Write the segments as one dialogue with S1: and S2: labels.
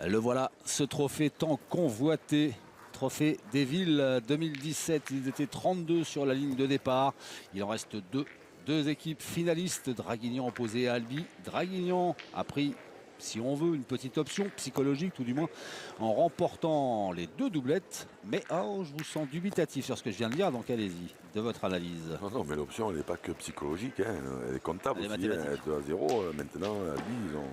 S1: Le voilà, ce trophée tant convoité. Trophée des villes 2017. Ils étaient 32 sur la ligne de départ. Il en reste deux. Deux équipes finalistes. Draguignan opposé à Albi. Draguignan a pris, si on veut, une petite option psychologique, tout du moins, en remportant les deux doublettes. Mais oh, je vous sens dubitatif sur ce que je viens de dire, donc allez-y, de votre analyse.
S2: Non, mais l'option, elle n'est pas que psychologique, hein. Elle est comptable
S1: Elle est
S2: aussi,
S1: mathématique.
S2: elle est 2-0. Maintenant, Albi, ils ont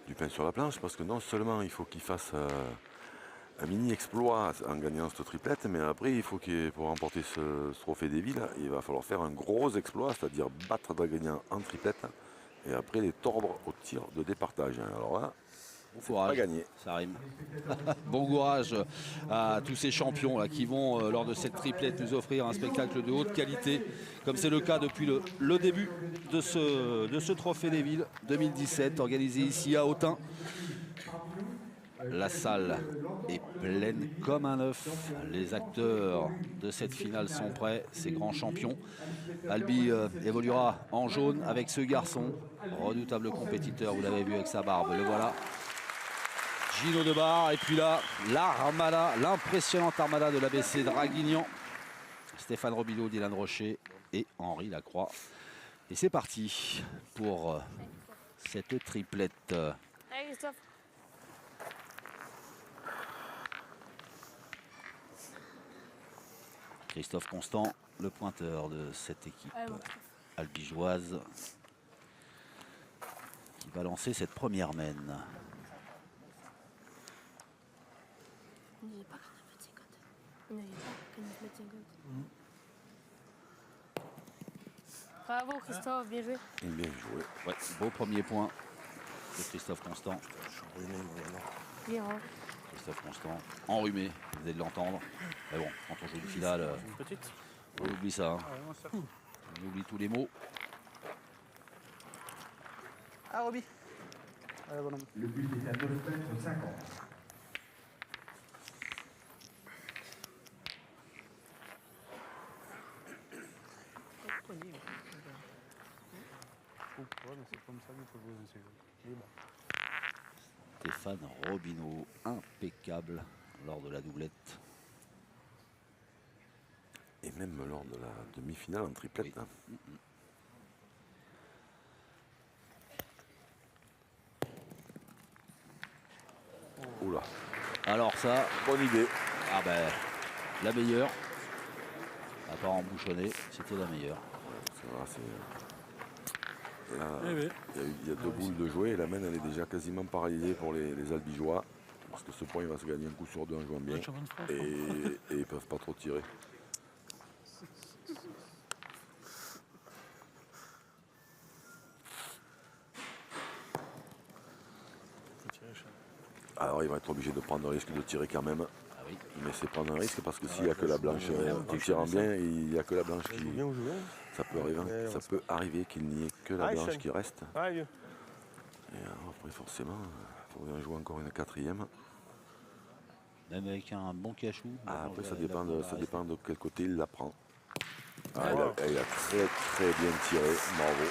S2: du pain sur la planche, parce que non seulement il faut qu'ils fassent un mini-exploit en gagnant cette triplette, mais après, il faut pour remporter ce trophée des villes, il va falloir faire un gros exploit, c'est-à-dire battre Draguignan en triplette, et après les tordre au tir de départage. Alors là,
S1: Bon
S2: c'est
S1: courage,
S2: pas gagné.
S1: Ça rime. Bon courage à tous ces champions là, qui vont, lors de cette triplette, nous offrir un spectacle de haute qualité, comme c'est le cas depuis le début de ce trophée des villes 2017, organisé ici à Autun. La salle est pleine comme un œuf. Les acteurs de cette finale sont prêts, ces grands champions. Albi évoluera en jaune avec ce garçon, redoutable compétiteur, vous l'avez vu avec sa barbe, le voilà. Gino Debar, et puis là, l'armada, l'impressionnante armada de l'ABC Draguignan. Stéphane Robideau, Dylan Rocher et Henri Lacroix. Et c'est parti pour cette triplette.
S3: Hey, Christophe.
S1: Christophe Constant, le pointeur de cette équipe albigeoise, qui va lancer cette première mène.
S3: N'oubliez pas qu'on a fait 50. N'oubliez pas qu'on a fait 50. Bravo Christophe, bien joué.
S2: Bien joué.
S1: Ouais, beau premier point de Christophe Constant.
S3: Bien, hein.
S1: Christophe Constant, enrhumé, vous allez l'entendre. Mais bon, quand on joue une finale, on oublie ça. Hein. On oublie tous les mots.
S4: Ah, Roby. Allez, bonhomme.
S5: Le but est à 9,50 m.
S4: Ouais, mais c'est comme ça qu'il faut jouer dans ces jeux. Libre.
S1: Stéphane Robineau, impeccable lors de la doublette.
S2: Et même lors de la demi-finale en triplette.
S1: Oui.
S2: Hein. Oula.
S1: Alors ça,
S2: Bonne idée.
S1: ah ben, la meilleure. À part embouchonner, c'était la meilleure.
S2: Là, il y a deux boules de jouer et la main elle est déjà quasiment paralysée pour les albigeois. Parce que ce point il va se gagner un coup sur deux en jouant bien. Et ils peuvent pas trop tirer. Alors il va être obligé de prendre le risque de tirer quand même.
S1: Ah oui.
S2: Mais c'est prendre un risque parce que s'il n'y a que la blanche, en tirant bien, il n'y a que la blanche qui. Ça peut arriver qu'il n'y ait que la blanche qui reste. Et après forcément, il faut bien jouer encore une quatrième.
S1: Même avec un bon cachou.
S2: Après ça dépend de quel côté il la prend. Il a très très bien tiré, bravo.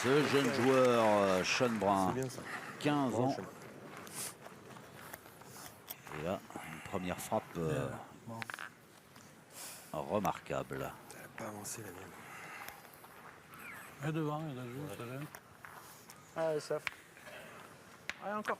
S1: Ce jeune joueur, Sean Brun, 15 ans. Et là, une première frappe remarquable.
S6: Elle n'a pas avancé la mienne.
S4: Et devant, il a joué, ça vient. Allez, Saf. Allez, encore.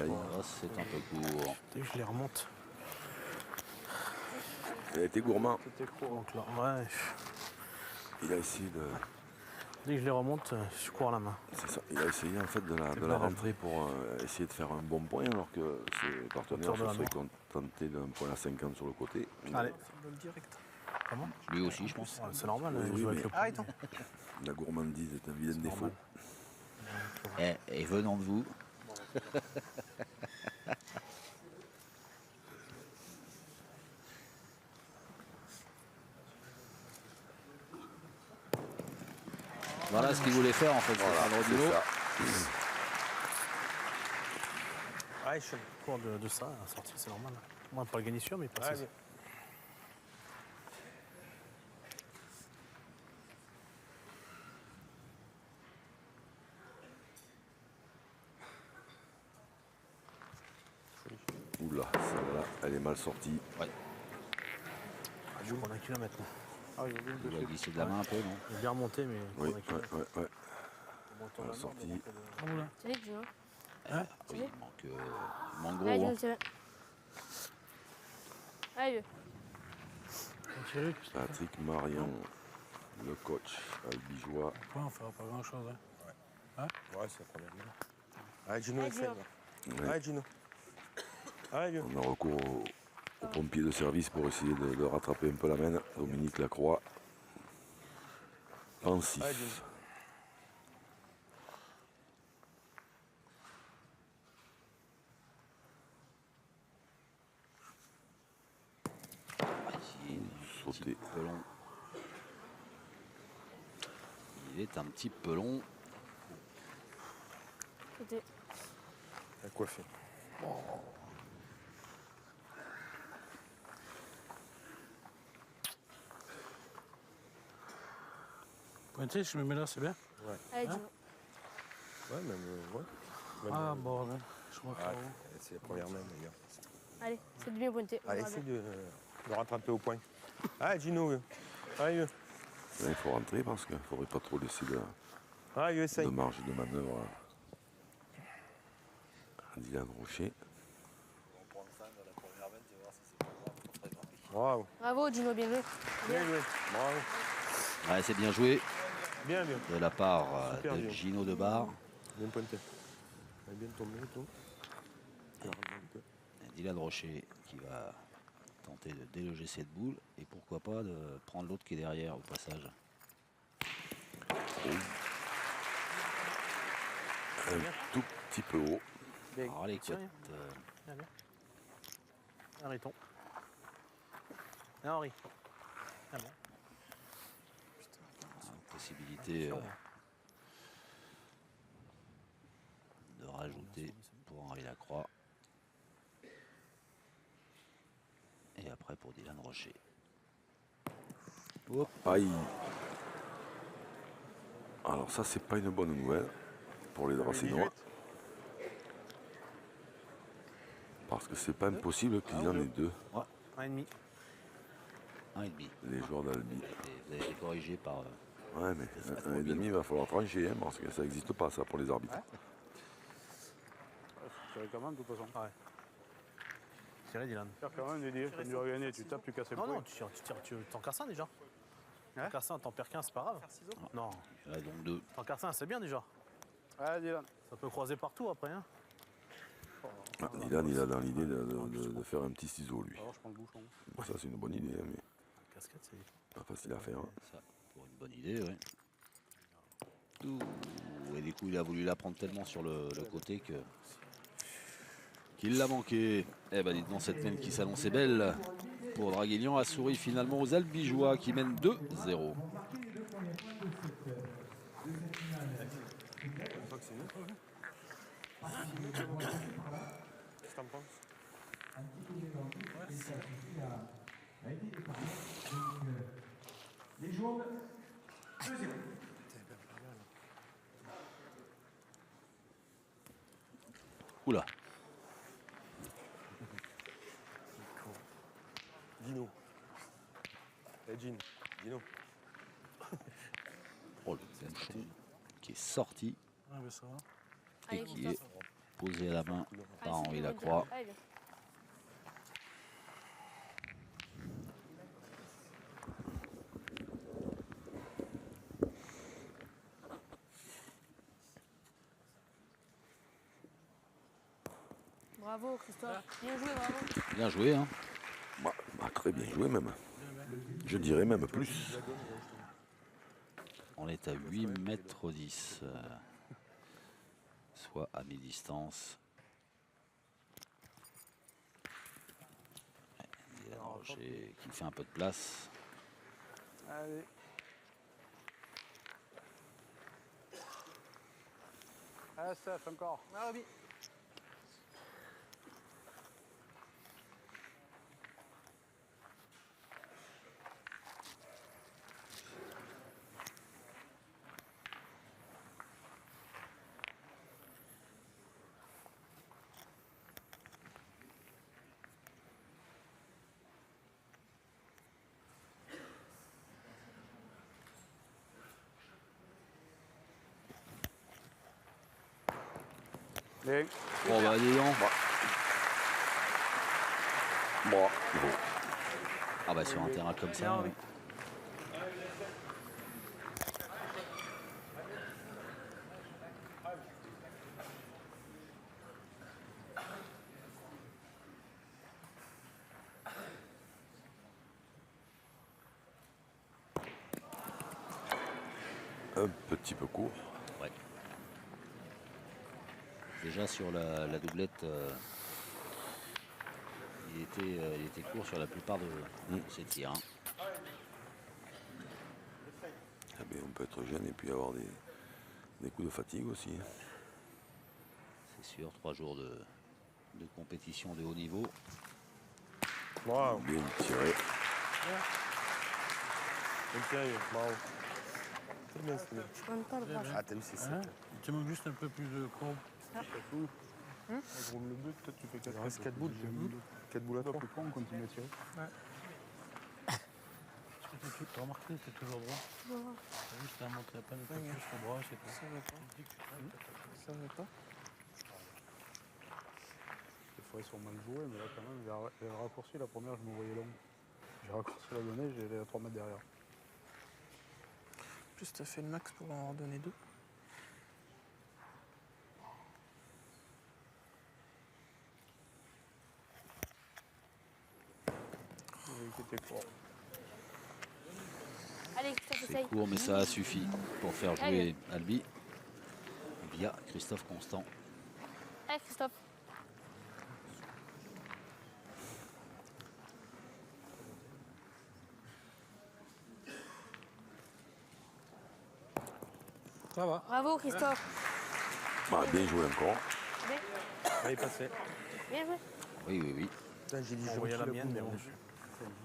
S1: Oh, c'est un peu court.
S4: Dès que je les remonte.
S2: Il a été gourmand.
S4: C'était court, donc là. Ouais.
S2: Il a essayé de.
S4: Dès que je les remonte, je cours à la main.
S2: C'est ça. Il a essayé en fait de la rentrer pour essayer de faire un bon point alors que ses partenaires se seraient contentés d'un point à 50 sur le côté.
S4: Allez. Le direct. Comment?
S1: Lui aussi, je pense.
S4: Ouais, c'est normal,
S2: Oui,
S4: il joue avec le point.
S6: Arrêtons.
S2: La gourmandise est un vilain défaut.
S1: Et venant de vous, Voilà ce qu'il voulait faire en fait.
S2: Voilà,
S1: Stéphane
S2: c'est
S1: Rodino.
S2: ça.
S4: Ah, je suis au cours de ça, à sortir, c'est normal. Moi, pas le gagner sûr, mais pas ça.
S2: Oula, celle-là, elle est mal sortie.
S1: Ouais.
S4: Ah, je prends un kilomètre. Là.
S5: Ah,
S1: Il a glissé de la main un peu, non?
S4: Il est bien remonté, mais
S2: Oui,
S4: prendre un kilomètre.
S2: ouais. Mal sortie.
S3: Salut, Gino.
S1: Oui, il manque
S3: Allez,
S1: gros.
S3: Gino,
S1: Hein.
S3: tiens. Allez,
S4: Thierry,
S2: Patrick Marion, le coach albigeois.
S4: on ne fera pas grand-chose. Hein.
S6: Ouais, c'est la première minute. Allez, Gino,
S3: Allez,
S6: essaie.
S3: Gino.
S6: Allez, Gino. Allez, Gino.
S2: On a recours aux pompiers de service pour essayer de rattraper un peu la main. Dominique Lacroix. Pensif.
S6: Allez, Gino.
S2: Sauté.
S1: Peu long. Il est un petit peu long.
S3: côté.
S6: Elle a coiffé.
S4: Pointé, je me mets là, c'est bien.
S3: Allez,
S4: Hein?
S3: Gino.
S6: Ouais, même. Ouais. Même,
S4: Ah, bordel. Je crois que
S6: ouais, c'est la première même, les gars.
S3: Allez, c'est bien pointé.
S6: Allez,
S3: Bravo.
S6: essaye de rattraper au point. Allez, Gino. Allez,
S2: Là, il faut rentrer parce qu'il ne faudrait pas trop laisser
S6: allez, essaye.
S2: de marge de manœuvre à Dylan Rocher.
S6: Bravo.
S3: Bravo, Gino, bien joué.
S6: Bien joué. Bravo.
S1: Ouais, c'est bien joué
S6: Bien, bien.
S1: de la part
S6: Super
S1: de
S6: bien.
S1: Gino Debar.
S6: Bien pointé. Elle est bien tombée et tout.
S1: Dylan Rocher qui va tenter de déloger cette boule et pourquoi pas de prendre l'autre qui est derrière au passage.
S2: Un tout petit peu haut.
S1: Alors les
S4: Tiens,
S1: cotes,
S4: Viens, viens. Arrêtons. Viens, Henri. Ah bon.
S1: possibilité de rajouter pour Henri Lacroix. Et après pour Dylan Rocher. Hop.
S2: Aïe. Alors ça, c'est pas une bonne nouvelle pour les Dracénois. Parce que c'est pas impossible qu'il y en ait deux,
S4: 1,5.
S1: 1,5.
S2: les joueurs d'Albi.
S1: Vous avez été corrigé par...
S2: Ouais, mais un et demi, il va falloir trancher, hein, parce que ça n'existe pas, ça, pour les arbitres.
S5: Tu quand même, de toute façon.
S4: Ouais. Tirez, Dylan.
S5: Faire quand même, Didier, quand tu vas gagner, tu tapes, tu casses le
S4: Non,
S5: point.
S4: non, tu t'en casses un déjà. T'en casses un, t'en perds qu'un, c'est pas grave. Non,
S1: Il y en a donc deux.
S4: t'en casses un, c'est bien déjà.
S5: Allez, Dylan.
S4: Ça peut croiser partout après. Hein.
S2: Ah, Dylan, il a dans l'idée de faire un petit ciseau, lui.
S5: Alors, je prends le bouchon.
S2: Bon, ça, c'est une bonne idée, hein, mais
S4: Casquette, c'est.
S2: pas facile à faire. Hein.
S1: Ça, pour une bonne idée, oui. Et du coup, il a voulu la prendre tellement sur le côté que qu'il l'a manqué. Eh ben, dites donc, cette même qui s'annonçait belle pour Draguignan a souri finalement aux Albigeois qui mènent 2-0.
S6: Qu'est-ce que t'en penses?
S5: Les jaunes, 2-0.
S1: Oula,
S6: Dino. Gino. Dino.
S1: oh, le bouchon qui est sorti
S4: Ah, mais ça va.
S1: et
S3: Allez,
S1: qui
S3: Christophe.
S1: est posé à la main
S3: Allez,
S1: par
S3: c'est
S1: Henri
S3: bien
S1: Lacroix.
S3: pointé. Allez, viens. Bravo, Christophe. Bien joué, bravo.
S1: Bien joué, hein.
S2: Très bien joué, même. Je dirais même plus.
S1: On est à 8 mètres 10, soit à mi-distance. Dylan Rocher qui fait un peu de place.
S5: Allez. Allez, Steph, encore. Bien.
S1: Bon, bah, dis donc.
S2: Bon.
S1: Ah, bah, sur un terrain comme ça. Ouais.
S2: Un petit peu court.
S1: Ouais. Déjà sur la doublette, il était court sur la plupart de ses tirs. Hein.
S2: Eh bien, on peut être jeune et puis avoir des coups de fatigue aussi. Hein.
S1: C'est sûr, 3 jours de compétition de haut niveau.
S6: Wow.
S2: Bien tiré.
S6: Bien tiré, bravo. C'est bien, c'est bien.
S3: Je donne pas le bras.
S6: Ah, t'aimes, c'est ça.
S4: Hein? Il te manque juste un peu plus de courbe.
S5: Roule le but, peut-être tu fais 4
S6: Il reste 4 boules. 4 boules à 3.
S5: plus con, on continue à tirer.
S4: Tu as remarqué, c'est toujours droit. T'as juste à monter à peine un peu plus le bras, c'est tout.
S6: Ça va pas.
S5: Des fois, ils sont mal joués, mais là, quand même, j'ai raccourci la première, je me voyais long. J'ai raccourci la donnée, j'ai à 3 mètres derrière.
S7: En plus, t'as fait le max pour en redonner 2.
S5: Qui était court.
S3: Allez, Christophe,
S1: C'est
S3: essaye.
S1: court, mais ça a suffi pour faire jouer Albi via Christophe Constant.
S3: Allez, Christophe.
S7: Ça va.
S3: Bravo, Christophe.
S2: Bah, bien joué encore.
S3: Bien,
S6: Allez, passez.
S3: bien joué.
S1: Oui, oui, oui.
S6: Putain, j'ai dit
S4: On
S6: je
S4: voyait la
S6: le
S4: mienne,
S6: bout,
S4: mais bon.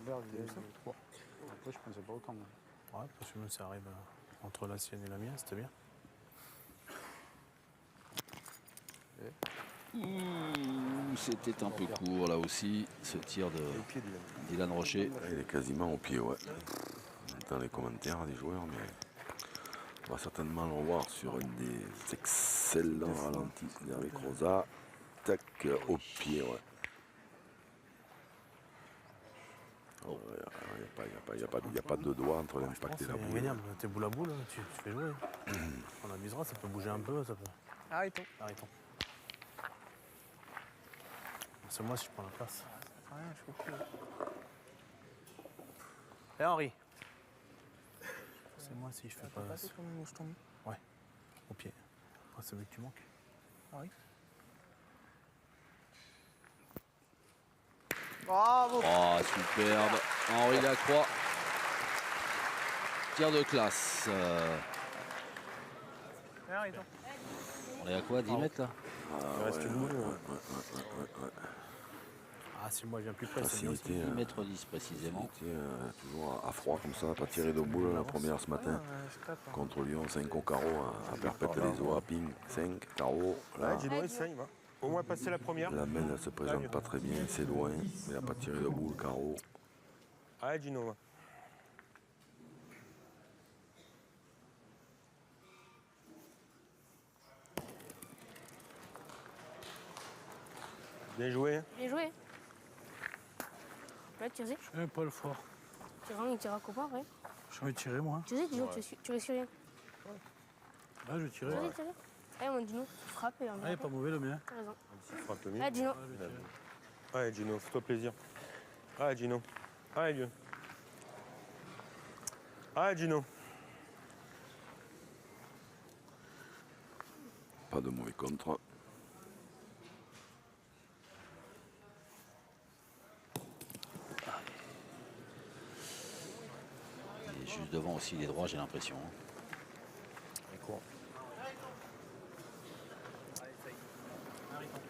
S5: Vert, il est court. Après, je pensais pas autant.
S4: Ouais, parce que même ça arrive entre la sienne et la mienne, c'était bien.
S1: C'était un peu court là aussi, ce tir de
S6: Au pied,
S1: Dylan Rocher.
S2: Il est quasiment au pied, ouais. Dans les commentaires des joueurs, mais on va certainement le revoir sur un des excellents ralentis avec Rosa. Tac, au pied, ouais. Il n'y a pas de doigt entre l'impact et
S4: C'est
S2: la boule.
S4: indéniable. T'es boule à boule, tu fais jouer. On amusera, ça peut bouger un peu, ça peut.
S7: Arrêtons.
S4: Arrêtons. C'est moi si je prends la place.
S7: Rien, je fais plus.
S4: Et Henri. C'est moi si je fais pas
S7: Passer quand même où je tombe.
S4: au pied. Après, c'est vrai que tu manques.
S7: Henri.
S3: Bravo.
S1: Oh, superbe. Henri Lacroix. Tir de classe.
S7: Arrêtons.
S1: On est à quoi, 10 mètres là?
S6: Il reste une boule.
S4: Ah, si moi je viens plus près, c'est bien aussi.
S2: Facilité,
S1: 10 mètres 10 précisément.
S2: toujours à froid comme ça, pas tiré de boule la première ce matin.
S7: Je tape.
S2: Contre Lyon, 5 au carreau, à perpète les eaux, à ping, 5, carreau. Là,
S6: Ouais, Gino, essaye, va. Au moins passer la première.
S2: la main ne se présente pas très bien, c'est loin, mais il n'a pas tiré de boule, carreau.
S6: Allez, Gino, va. Bien joué.
S3: Bien joué. Là, tu sais,
S4: Je fais pas le fort.
S3: il tire à copain, ouais.
S4: Je vais tirer moi.
S3: Tu sais, Dino, tu risques rien.
S4: Là, je vais tirer.
S3: Tu sais, tu sais. Allez, mon Dino, tu frappes et on
S4: Ah, il est pas mauvais le mien.
S3: T'as raison.
S6: Frappe le mieux.
S3: Allez, Dino.
S6: Allez, Gino, fais-toi plaisir. Allez, Gino. Allez, Dieu. Allez, Gino.
S2: Pas de mauvais contre.
S1: Et juste devant aussi les droits, j'ai l'impression.
S6: Il court.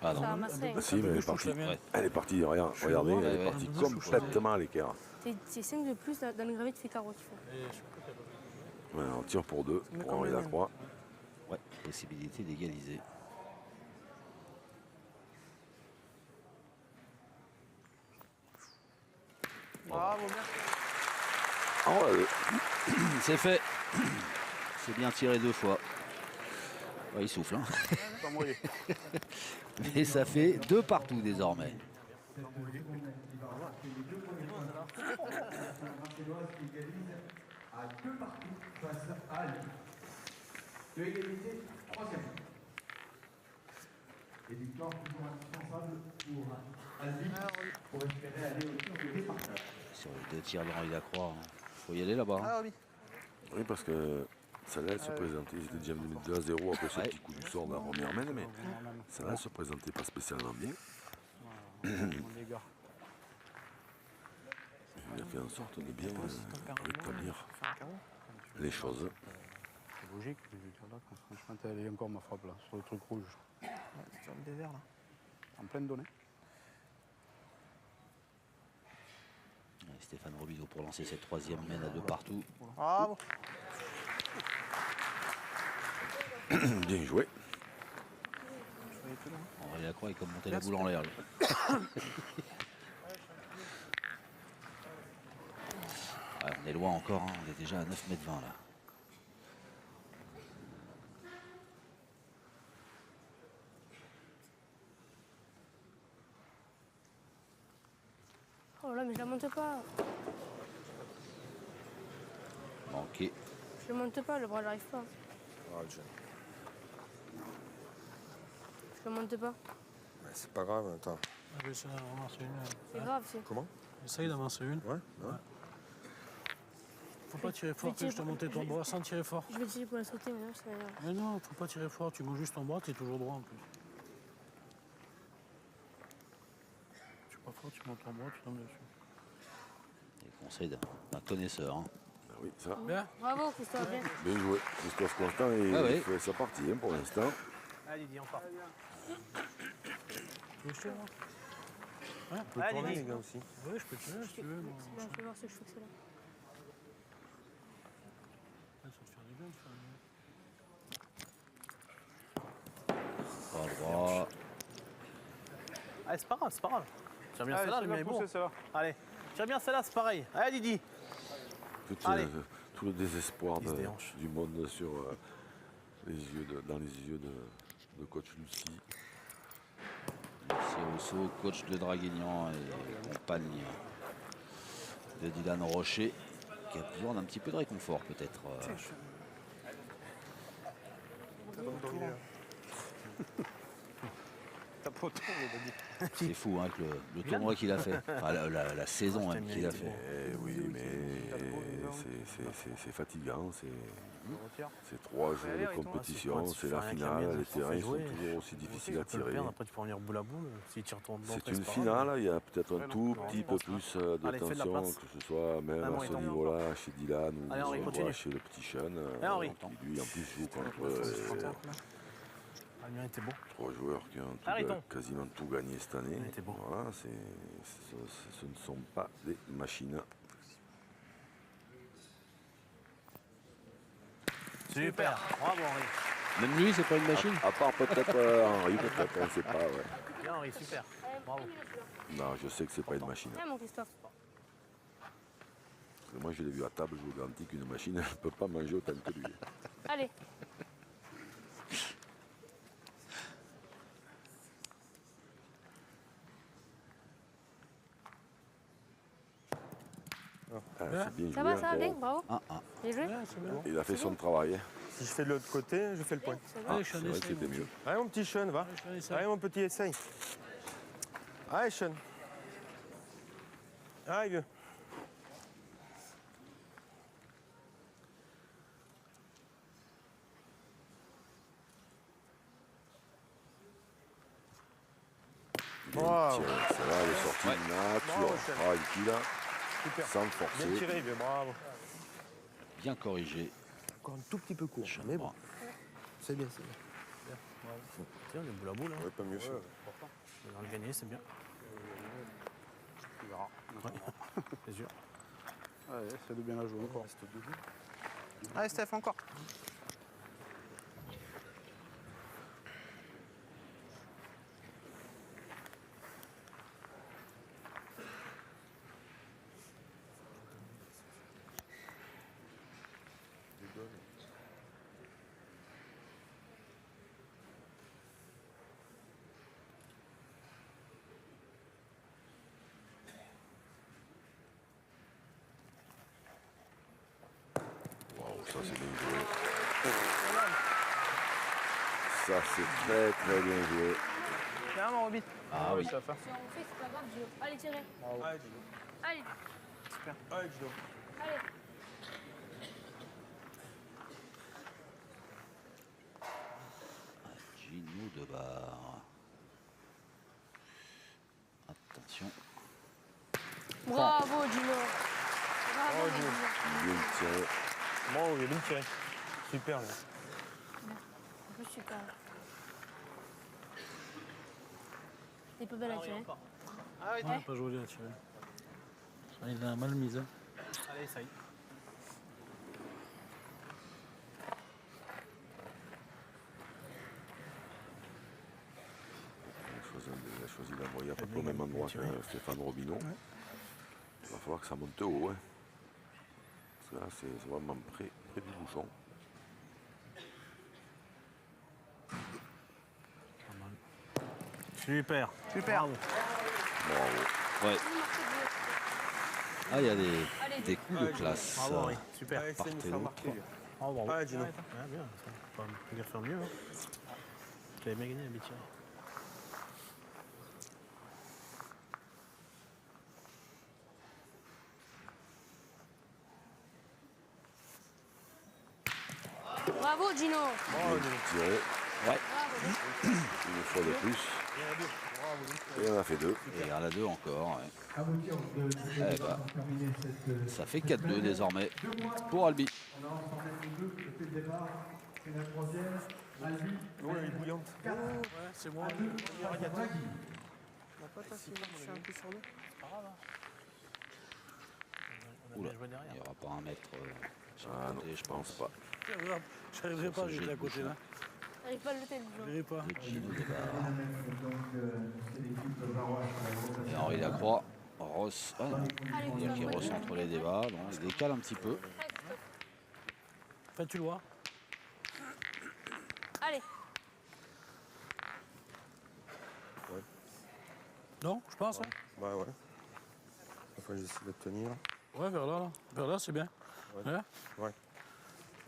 S1: Ah non.
S3: Ça va masser.
S2: Ah, si, mais elle est partie.
S1: Ouais.
S2: Elle est partie, regardez, elle est
S1: ouais.
S2: partie complètement à l'écart.
S3: C'est 5 de plus dans le gravé de fait carreau qu'il faut.
S2: Ouais, on tire pour 2,
S7: Mais
S2: pour
S7: comme
S2: enlever
S7: le
S2: la
S7: mien.
S2: croix.
S1: Ouais, possibilité d'égaliser.
S7: Bravo, bien.
S2: Ah ouais,
S1: C'est fait. C'est bien tiré 2 fois. Ouais, il souffle, hein.
S5: Pas mouillé.
S1: Mais ça fait 2 partout désormais. Sur les 2 tirs d'Henri Lacroix, faut y aller là-bas. Hein.
S7: Ah oui.
S2: oui, parce que celle-là, elle se présentait, j'étais déjà venu 2-0 après ce
S1: Ouais.
S2: petit coup du sort de la première main, mais celle-là, elle se présentait pas spécialement bien.
S5: Mon dégât.
S2: Il a fait en sorte de bien rétablir
S7: Faire un carreau.
S2: les choses.
S5: C'est logique, je veux dire là, quand franchement, elle est encore ma frappe là, sur le truc rouge.
S7: Ouais, c'est comme des verres là.
S5: En pleine donnée.
S1: Ouais, Stéphane Robideau pour lancer cette 3e mène à 2 partout.
S7: Bravo.
S2: Bien joué.
S1: Henri Lacroix est comme monter la boule en l'air. lui. Ouais, on est loin encore, hein. On est déjà à 9 mètres 20 là.
S3: Oh là, mais je la monte pas.
S1: Manqué.
S3: Je le monte pas, le bras, j'arrive pas.
S6: Ah, John.
S3: Je le monte pas.
S6: Ouais, c'est pas grave, attends.
S4: Je vais essayer d'en avancer une.
S3: C'est grave, c'est.
S6: Comment?
S4: Essaye d'avancer une.
S6: Ouais, ouais.
S4: Faut pas tirer fort,
S3: tirer
S4: je te
S3: pour-
S4: monter ton bras sans tirer fort.
S3: Je vais tirer pour la sauter, mais non, c'est pas grave.
S4: Mais non, faut pas tirer fort, tu montes juste ton bras, t'es toujours droit en plus. Tu pas fort, tu montes ton bras, tu tombes dessus.
S1: Les conseils d'un connaisseur. Hein.
S2: Ah oui, ça.
S4: Bien.
S3: Bravo, Christophe, bien.
S2: Bien joué. Christophe Constant, il
S1: Ah oui.
S2: fait sa partie hein, pour l'instant.
S7: Allez, Didier, on part.
S4: Tu veux que je tire, moi
S6: On peut
S7: Allez,
S6: tourner,
S7: vas-y.
S6: les gars, aussi.
S4: Oui, je peux tirer si tu veux. Moi.
S3: C'est là, je vais voir ce que je fais que c'est là.
S4: Ça te faire du bien de faire
S1: Pas droit.
S7: Allez, c'est pas grave, c'est pas grave. Tire bien
S5: Allez,
S7: celle-là,
S5: c'est
S7: le mien
S5: bien
S7: est bon.
S5: poussé, celle-là.
S7: Allez, tire bien celle-là, c'est pareil. Allez, Didi. Allez.
S2: Tout le désespoir
S7: Il se déhanche.
S2: du monde sur, dans les yeux de coach Lucie.
S1: Lucie Rousseau, coach de Draguignan et compagne de Dylan Rocher, qui a besoin d'un petit peu de réconfort peut-être.
S5: T'as pas autant, on
S1: C'est fou hein, que le tournoi qu'il a fait, enfin, la saison même qu'il a fait.
S2: Eh oui, mais c'est fatigant. C'est 3 jours de compétition, c'est la finale, les terrains sont toujours aussi difficiles à tirer.
S7: Après, tu peux revenir boule à boule. Si tu retournes dedans,
S2: C'est une finale, il y a peut-être un tout petit peu plus de
S7: Allez, fais de la
S2: tension,
S7: place.
S2: que ce soit même
S7: Allez,
S2: à
S7: Henri,
S2: ce
S7: t'en viens.
S2: niveau-là, chez Dylan ou
S7: Allez, Henri,
S2: on
S7: continue.
S2: voit chez le petit Sean,
S7: Allez, Henri.
S2: qui lui en plus joue contre
S7: Ah, le mien était beau.
S2: 3 joueurs qui ont
S7: Arrêtons.
S2: quasiment tout gagné cette année.
S7: Il était beau.
S2: Voilà, ce ne sont pas des machines.
S7: Super. Bravo, Henri.
S1: Même lui, c'est pas une machine.
S2: À part peut-être Henri, peut-être, on ne sait pas. Ouais.
S7: Bien, Henri, super. Bravo.
S2: Non, je sais que c'est pas une machine.
S3: Viens, mon Christophe.
S2: Parce que moi, je l'ai vu à table, je vous garantis qu'une machine, elle ne peut pas manger autant que lui.
S3: Allez.
S2: Ah, c'est bien
S3: Ça
S2: joué
S3: va, ça va
S2: encore.
S3: bien, bravo.
S1: 1-1.
S3: Bien joué.
S2: Il a fait son travail.
S6: Si je fais de l'autre côté, je fais le point.
S3: C'est bon.
S4: Allez,
S2: C'est
S4: Sean,
S2: vrai que
S4: essaye.
S2: c'était mieux.
S6: Allez, mon petit Sean, va.
S4: Allez, Sean, essaye.
S6: Allez, mon petit, essaye. Allez, Sean. Allez, vieux.
S2: Bien
S6: Wow.
S2: tiré. Ça va, elle est sortie nature,
S6: Bravo, Sean.
S2: tranquille,
S6: Super.
S2: sans
S6: Bien
S2: forcer.
S6: tiré, vieux, bravo.
S1: Bien corrigé.
S6: Encore un tout petit peu court,
S1: Sean
S6: mais bon.
S1: Brun.
S6: C'est bien, c'est bien.
S7: Tiens, le boule à boule. Hein.
S6: Ouais, pas mieux, Sean.
S7: Dans le gagner, c'est bien.
S5: Tu verras.
S7: Ouais. C'est sûr.
S5: Allez, essaie de bien la jouer encore.
S7: Allez, Steph, encore.
S2: Waouh, ça c'est bien joué. Ça c'est très très bien joué.
S7: Viens, mon Roby.
S1: Ah oui.
S3: Si on fait, c'est pas grave, Gino. Allez, tirez.
S6: Allez, Gino.
S3: Allez,
S6: Allez, Gino.
S3: allez.
S1: Gino de barre. Attention.
S3: Bravo, Gino. Bravo,
S6: Oh, Gino.
S3: Gino.
S2: Bien tiré.
S6: Bon, il a bien tiré. Super, là.
S3: Je suis pas. T'es pas belle à tirer.
S7: Ah oui,
S4: Ouais, pas joli à tirer. Ah, il a mal mise. Hein.
S7: allez, ça y est.
S2: Il a choisi d'envoyer à peu près au même endroit que Stéphane Robineau. Il va falloir que ça monte haut. Hein. Parce que là, c'est vraiment près du bouchon.
S4: Super.
S7: Super.
S4: Bravo.
S2: Bravo.
S1: Ouais. Ah, il y a des coups de classe.
S7: Bravo, oui. Super.
S6: Allez, essaye de nous
S1: partez
S6: faire
S1: l'autre.
S6: marquer, lui.
S7: Oh, bravo.
S6: Allez, Gino.
S7: Ouais, bien, ça. Faut pas dire faire mieux. Hein. Tu avais bien gagné, la tirer.
S3: Bravo, Gino.
S6: Oh, Gino.
S2: Tiré
S1: Ouais.
S2: une fois de plus. Et on a fait deux.
S1: Et il y en a deux encore. Ouais.
S8: Aboutir de
S1: Eh ben,
S8: pour terminer cette
S1: ça fait 4-2 désormais pour Albi.
S8: on a ensemble les deux depuis le départ. C'est la troisième. Albi.
S6: Oh, elle est bouillante.
S4: Ouais, c'est moi.
S8: À deux. Draghi.
S7: Je suis un peu sur nous. On a
S1: Oula,
S7: bien joué
S1: il
S7: derrière.
S1: n'y aura pas un mètre sur
S2: Ah
S1: le
S2: non,
S1: côté,
S2: je pense pas.
S4: J'arriverai pas, j'étais à côté là.
S3: T'arrives pas à le jeter, Gino.
S4: J'arriverai pas.
S1: de Gino de barre.
S8: Donc, c'est l'équipe Varois.
S1: Et Henri Lacroix. Ross, ah non,
S3: Allez,
S1: il y a qui recentre les débats, donc il décale un petit peu.
S4: Fais-tu le vois?
S3: Allez.
S4: Non, je pense. Hein.
S6: Bah ouais. Enfin, j'essaie de tenir.
S4: Ouais, vers là. Vers là, c'est bien.
S6: Ouais.
S4: Ouais.
S6: Ouais.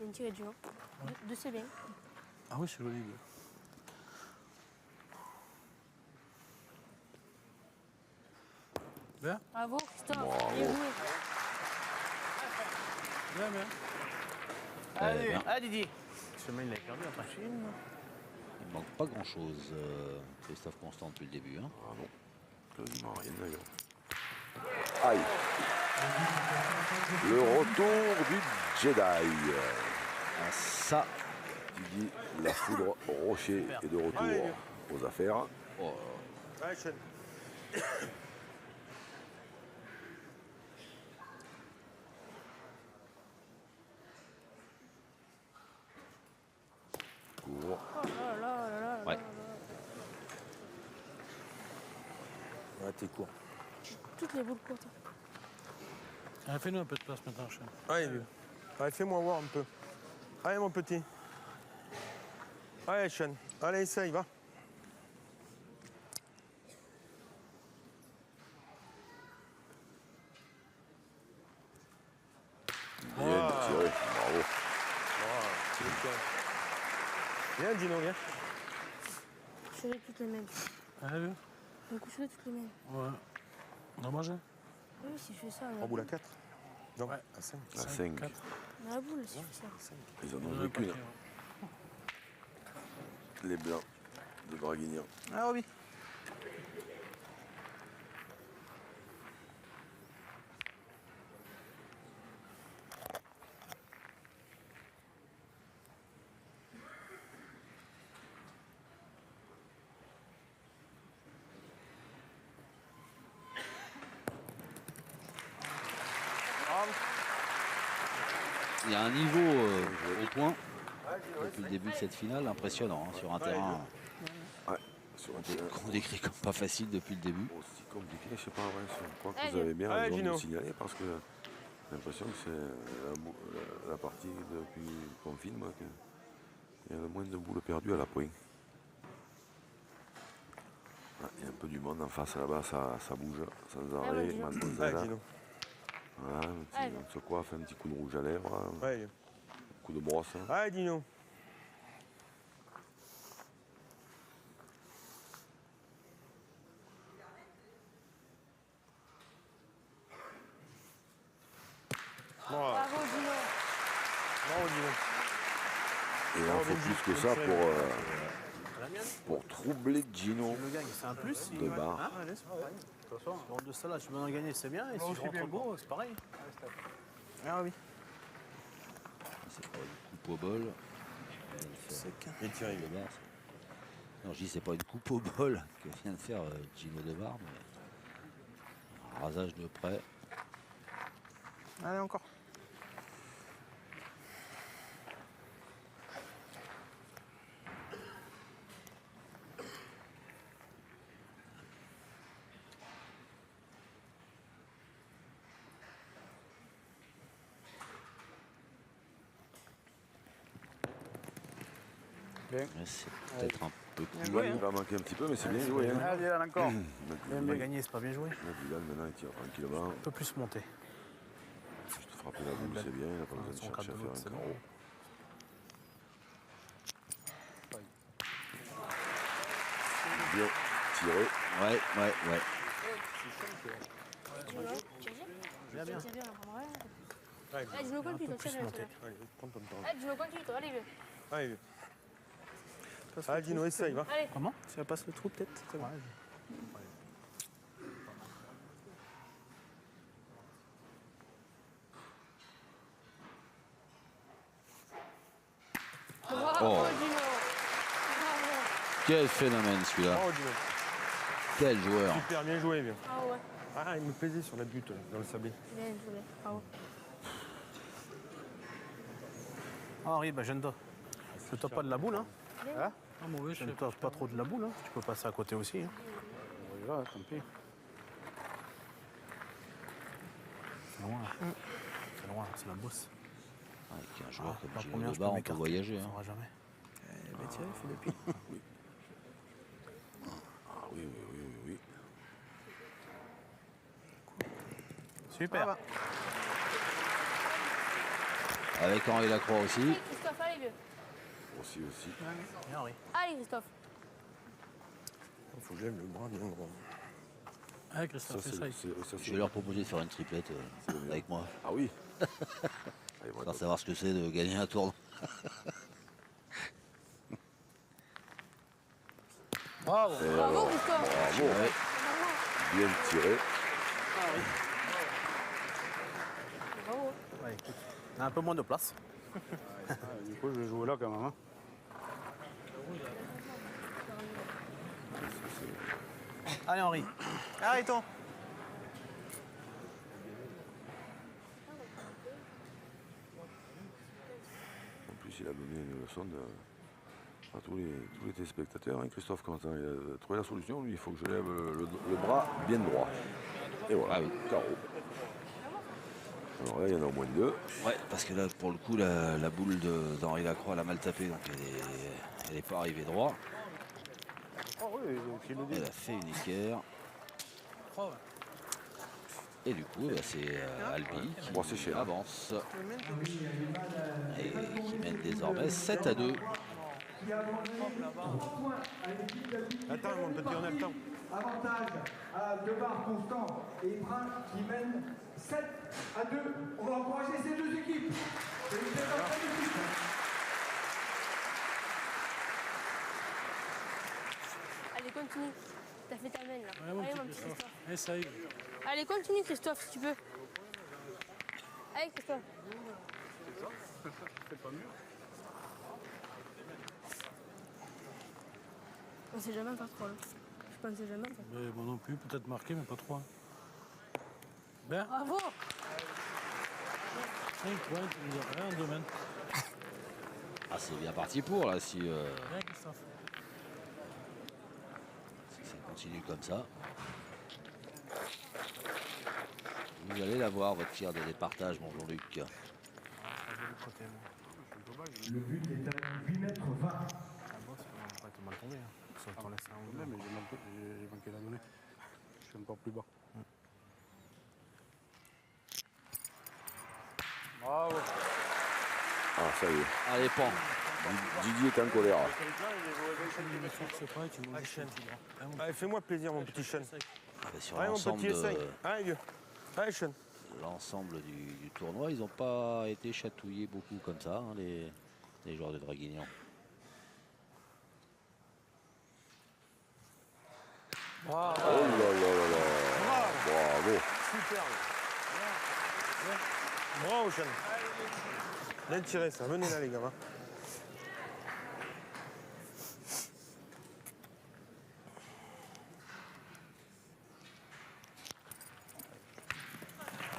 S3: Il y a une tirée de Gino. Deux, c'est bien.
S4: Ah oui, c'est joli. Bien,
S3: Bravo, Christophe.
S2: Bravo.
S3: Bien joué.
S4: bien, bien.
S7: Allez,
S1: bien.
S7: allez, Didier. Ce mail, il a perdu la machine.
S1: Il ne manque pas grand-chose, Christophe Constant, depuis le début. Hein.
S2: Ah non, quasiment rien d'ailleurs. Aïe. Le retour du Jedi.
S1: Ah, ça,
S2: Tu dis la foudre rocher est de retour
S6: Allez.
S2: aux affaires.
S1: oh,
S6: Allez, Chen.
S2: Court.
S3: Oh là là là là.
S1: Ouais.
S6: Ouais, t'es court.
S3: Toutes les boules courtes.
S4: Allez, fais-nous un peu de place maintenant, chien.
S6: Allez, lui. Allez, fais-moi voir un peu. Allez, mon petit. Allez, Chen. Allez, essaye, va.
S2: Bien tiré. Bravo.
S6: Viens, Gino, viens.
S3: Je ferai toutes les mêmes.
S4: Allez, viens.
S3: Donc, je ferai toutes les mêmes.
S4: Ouais. Dommage, hein?
S3: Oui, si je fais ça.
S6: En boule à 4. Non,
S4: Ouais.
S6: à 5.
S2: À 5.
S3: Dans la boule, si je fais ça.
S2: Ils en ont joué qu'une. Les blancs de Draguignan.
S7: Ah, Roby.
S1: Il y a un niveau au point depuis le début de cette finale impressionnant hein, sur un terrain
S2: Sur un terrain
S1: qu'on décrit comme pas facile depuis le début.
S2: aussi compliqué, je sais pas, ouais, je crois que
S3: Allez.
S2: vous avez bien
S6: Allez,
S2: raison de
S6: Gino.
S2: le signaler parce que j'ai l'impression que c'est la partie depuis qu'on filme qu'il y a le moins de boules perdues à la pointe. Ah, il y a un peu du monde en face là-bas, ça bouge sans arrêt.
S3: Gino.
S2: Mademoiselle,
S6: Ouais, Gino.
S2: voilà,
S3: Allez.
S2: on se coiffe, un petit coup de rouge à lèvres, un
S6: Ouais.
S2: coup de brosse.
S6: Ouais, Gino. Bravo.
S3: Bravo, Gino.
S6: Bravo, Gino.
S2: Et il en faut plus que ça pour troubler Gino.
S7: Le gagne, c'est un plus. Si,
S2: De barre.
S7: Hein, allez, c'est pareil. De toute façon, lors de ça, là, tu veux en gagner, c'est bien. Et si je rentre beau, c'est pareil. Ah oui.
S1: C'est pas une coupe au bol.
S6: Et Thierry.
S1: Debar. Non, je dis c'est pas une coupe au bol que vient de faire Gino Debar, mais un rasage de près.
S7: Allez, encore.
S1: Ouais, c'est peut-être un peu plus
S2: Ouais, il va manquer un petit peu, mais c'est bien joué. Hein.
S7: Allez, là, encore.
S2: Maintenant,
S7: Bien gagné, c'est pas bien joué.
S2: Vidal, maintenant, il tire tranquillement.
S7: Un peu plus monter.
S2: Juste frapper la boule, c'est bien. Il n'a pas besoin de
S7: Son
S2: chercher à
S7: cadre de
S2: faire
S7: l'autre,
S2: un
S7: c'est
S2: carreau. Bien tiré.
S1: Ouais.
S3: Tu veux? Tu veux
S7: Bien, bien.
S3: C'est bien, on prendra rien.
S6: Allez,
S3: Allez, Gino, continue,
S7: Un peu
S3: tiens,
S7: plus
S3: tiens,
S7: monter.
S6: Allez, prends ton temps.
S3: Allez, Gino, continue, toi, allez, vieux.
S6: Allez. Allez, Gino, essaye, va.
S3: Allez.
S7: Comment Si elle passe le trou, peut-être. C'est bon.
S3: Bravo,
S1: Oh.
S3: Gino. Bravo.
S1: Quel phénomène celui-là.
S6: Bravo, Gino.
S1: Quel joueur.
S6: Super bien joué, bien.
S3: Ah ouais,
S6: Ah, il me plaisait sur la butte dans le sablé.
S3: bien joué. Bravo.
S7: Henri, bah, gêne-toi. Ne tape pas de la boule, hein.
S4: Ah, mauvais, je sais
S7: Gêne-toi pas trop de la boule, hein. Tu peux passer à côté aussi. Hein.
S5: On y va, tant pis.
S7: C'est loin. C'est loin, c'est la bosse.
S1: Avec un joueur
S7: La
S1: comme Gino
S7: première, je
S1: Debar,
S7: peux
S1: on peut
S7: m'écarter.
S1: voyager.
S7: Ça
S1: Hein.
S7: aura jamais.
S2: Ah oui, oui, oui, oui, oui.
S7: Super.
S1: Avec Henri Lacroix aussi.
S3: Allez, Christophe, allez, vieux.
S2: Aussi.
S7: Bien, Henri.
S3: Allez, Christophe.
S6: Il faut que j'aime le bras bien grand.
S4: Ah, Christophe, essaye.
S1: Je vais leur proposer de faire une triplette avec moi.
S2: Ah oui. Allez,
S1: Pour savoir ce que c'est de gagner un tournoi.
S4: Bravo.
S3: Bravo, Christophe.
S2: Bravo.
S1: Ouais.
S2: Bien tiré.
S3: Bravo.
S7: Ouais, écoute. On a un peu moins de place.
S5: Du coup, je vais jouer là quand même. Hein.
S7: Allez, Henri. Arrêtons.
S2: En plus, il a donné une leçon à tous les téléspectateurs. Hein, Christophe, quand il a trouvé la solution, lui, il faut que je lève le bras bien droit. Et voilà,
S1: Ah oui.
S2: carreau. Alors là, il y en a au moins deux.
S1: Ouais, parce que là, pour le coup, la boule d'Henri Lacroix, elle a mal tapé, donc elle est pas arrivée droit.
S5: Ah oui, donc il nous dit.
S1: Elle a fait une équerre. Et du coup, bah, c'est Albi
S2: Bon, c'est
S1: qui
S2: cher.
S1: avance. Et qui mène désormais 7-2.
S6: Attends, mon petit, on a le temps.
S8: Avantage à Debar Constant et Brun qui mènent 7-2. On va encourager ces deux équipes. C'est une très magnifique.
S3: Allez, continue. T'as fait ta main, là.
S4: Ouais, mon
S3: Allez,
S4: petit
S3: mon petit
S4: Christophe.
S3: Christophe.
S4: Essaye.
S3: Allez, continue, Christophe, si tu peux. Allez, Christophe. On sait jamais pas trop, là. Je pensais jamais pas.
S4: Mais moi non plus, peut-être marqué, mais pas trop. Hein. Bien.
S3: Bravo.
S4: Tu vois, tu nous as rien, 2 mètres.
S1: Ah, c'est bien parti pour là si
S4: Bien, Christophe.
S1: ça continue comme ça. Vous allez l'avoir, votre tir de départage, mon Jean-Luc.
S7: Ah, je vais le côté, moi.
S8: Le but est à 8 mètres 20.
S7: Ah, bon, c'est pas mal tombé. Hein. Ça t'en laisse un ou deux.
S5: Mais j'ai manqué la donnée. Je suis encore plus bas. Bravo.
S2: Ah, ça y est.
S1: Allez, pan.
S2: Didier est en colère.
S6: Allez, fais-moi plaisir, mon petit Sean.
S1: Et sur
S6: Allez, mon
S1: l'ensemble
S6: petit, essaye. Allez, vieux. Allez, Sean.
S1: l'ensemble du tournoi, ils n'ont pas été chatouillés beaucoup comme ça, hein, les joueurs de Draguignan.
S2: Oh là là là là. Bravo.
S6: Superbe. Bravo, Sean. Bien tiré, ça. Venez là, les gamins.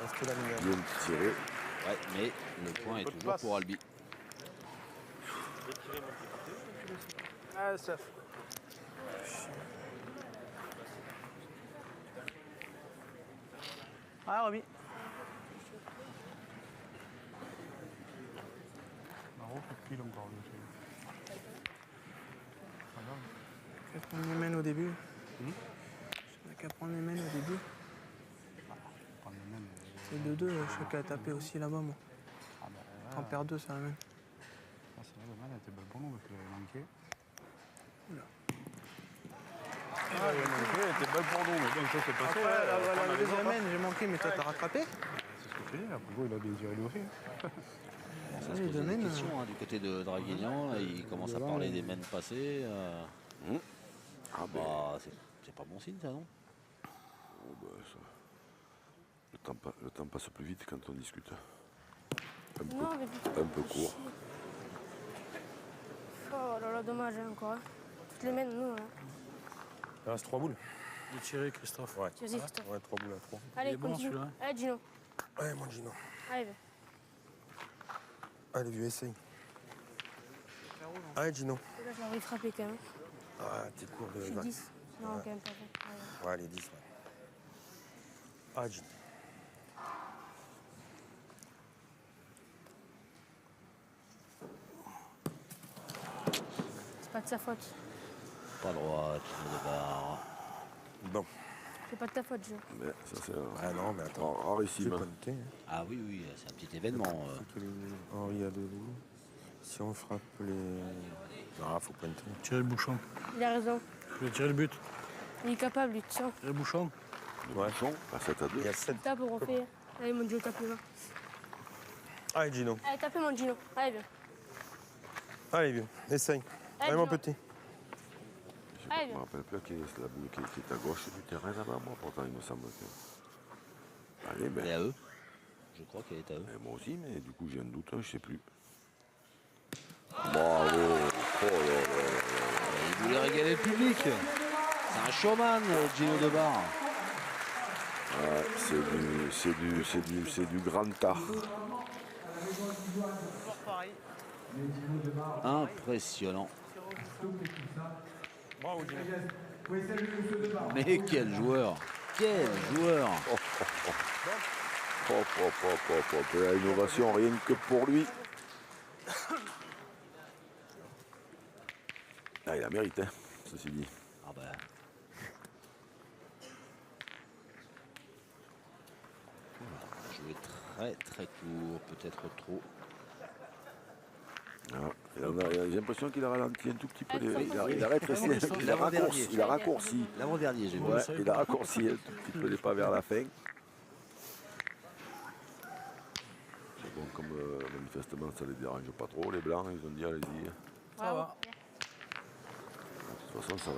S6: Restez là, les gars.
S2: Bien tiré.
S1: Ouais, mais le point est toujours pour Albi.
S7: Ah, ça. Ah, remis.
S5: Marot, coup de pile encore.
S9: Qu'à prendre les mains au début. On a qu'à prendre les mains au début.
S5: Prendre les mêmes.
S9: C'est 2-2, chacun a tapé aussi là-bas, moi.
S5: Ah bah,
S9: T'en perds 2, ça la même.
S5: Ah, c'est vrai, le mal était belle pour nous parce qu'il avait manqué.
S7: Ah, il a manqué, elle était belle pour nous, mais bon, ça c'est passé.
S9: Après, la deuxième main, j'ai manqué, mais toi t'as rattrapé.
S5: C'est ce que je te dis, après il a bien tiré lui aussi.
S1: Ça se
S9: les
S1: pose des
S9: domaines,
S1: questions hein, du côté de Draguignan. Là, il commence à parler des mènes passées.
S2: Ah ben,
S1: Bah, c'est pas bon signe, ça, non?
S2: oh, bah, ça. Le temps passe plus vite quand on discute.
S3: Non, mais putain.
S2: Un peu court.
S3: Oh là là, dommage hein, encore. Hein. Toutes les mènes, nous. Hein.
S6: Il reste 3 boules.
S4: Il est tiré, Christophe.
S6: Ouais.
S3: Vas-y, Christophe.
S6: Ouais, 3 boules à 3.
S3: Allez,
S4: Il est bon,
S3: continue.
S4: celui-là.
S3: Allez, Gino.
S6: Allez, mon Gino.
S3: Allez, viens.
S6: Allez, vieux, essaye. Allez, Gino.
S3: Là, je l'aurais frappé quand même.
S6: Ah, t'es court de
S3: C'est
S6: vague.
S3: 10. Non, quand même pas. Ouais.
S6: Ouais, les 10. Ouais. Ah, Gino.
S3: C'est pas de sa faute.
S1: Pas droit, de barre.
S6: Bon.
S3: C'est pas de ta faute, Gino.
S2: Mais ça, c'est
S6: Ah non, mais attends.
S2: rarissime.
S6: Je vais pas noter, hein.
S1: Ah oui, oui, c'est un petit événement.
S6: Oh, il y a 2 boules. Si on frappe les... Ah, faut pointer.
S4: Tirer le bouchon.
S3: Il a raison.
S4: Je vais tirer le but.
S3: Il est capable, lui, tiens.
S4: Tirer le bouchon.
S2: Le bouchon, à 7 à 2.
S6: Il y a 7.
S3: Tape pour refaire. Allez, mon Gino, tape les mains.
S6: Allez, Gino.
S3: Allez, tapez, mon Gino. Allez, viens.
S6: Allez, vieux. Essaye. Allez, mon
S3: Gino.
S6: petit.
S3: Allez,
S2: Je me
S3: viens.
S2: rappelle plus qui est la boule qui est à gauche du terrain là-bas, moi. Pourtant, il me semble que. Allez, ben.
S1: Elle est à eux. Je crois qu'elle est à eux.
S2: Et moi aussi, mais du coup, j'ai un doute, je sais plus. Bravo. Oh là là là.
S1: Il voulait régaler le public. C'est un showman, Gino Debar.
S2: Ouais, c'est du grand art.
S1: Impressionnant.
S6: Bravo, Gino.
S8: Oui, salut monsieur Debar.
S1: Mais quel joueur! Quel joueur!
S2: La innovation, rien que pour lui. Ah, il a mérité, hein, ceci dit.
S1: Ah bah. Joué très très court, peut-être trop.
S2: Ah, j'ai l'impression qu'il a ralenti un tout petit peu. Il a rétréci,
S1: L'avant-dernier.
S2: il a raccourci.
S1: L'avant-dernier, j'ai vu.
S2: Ouais, il a raccourci un tout petit peu les pas vers la fin. Mais bon, comme manifestement ça les dérange pas trop, les blancs, ils ont dit allez-y.
S3: Ça va.
S2: De toute façon,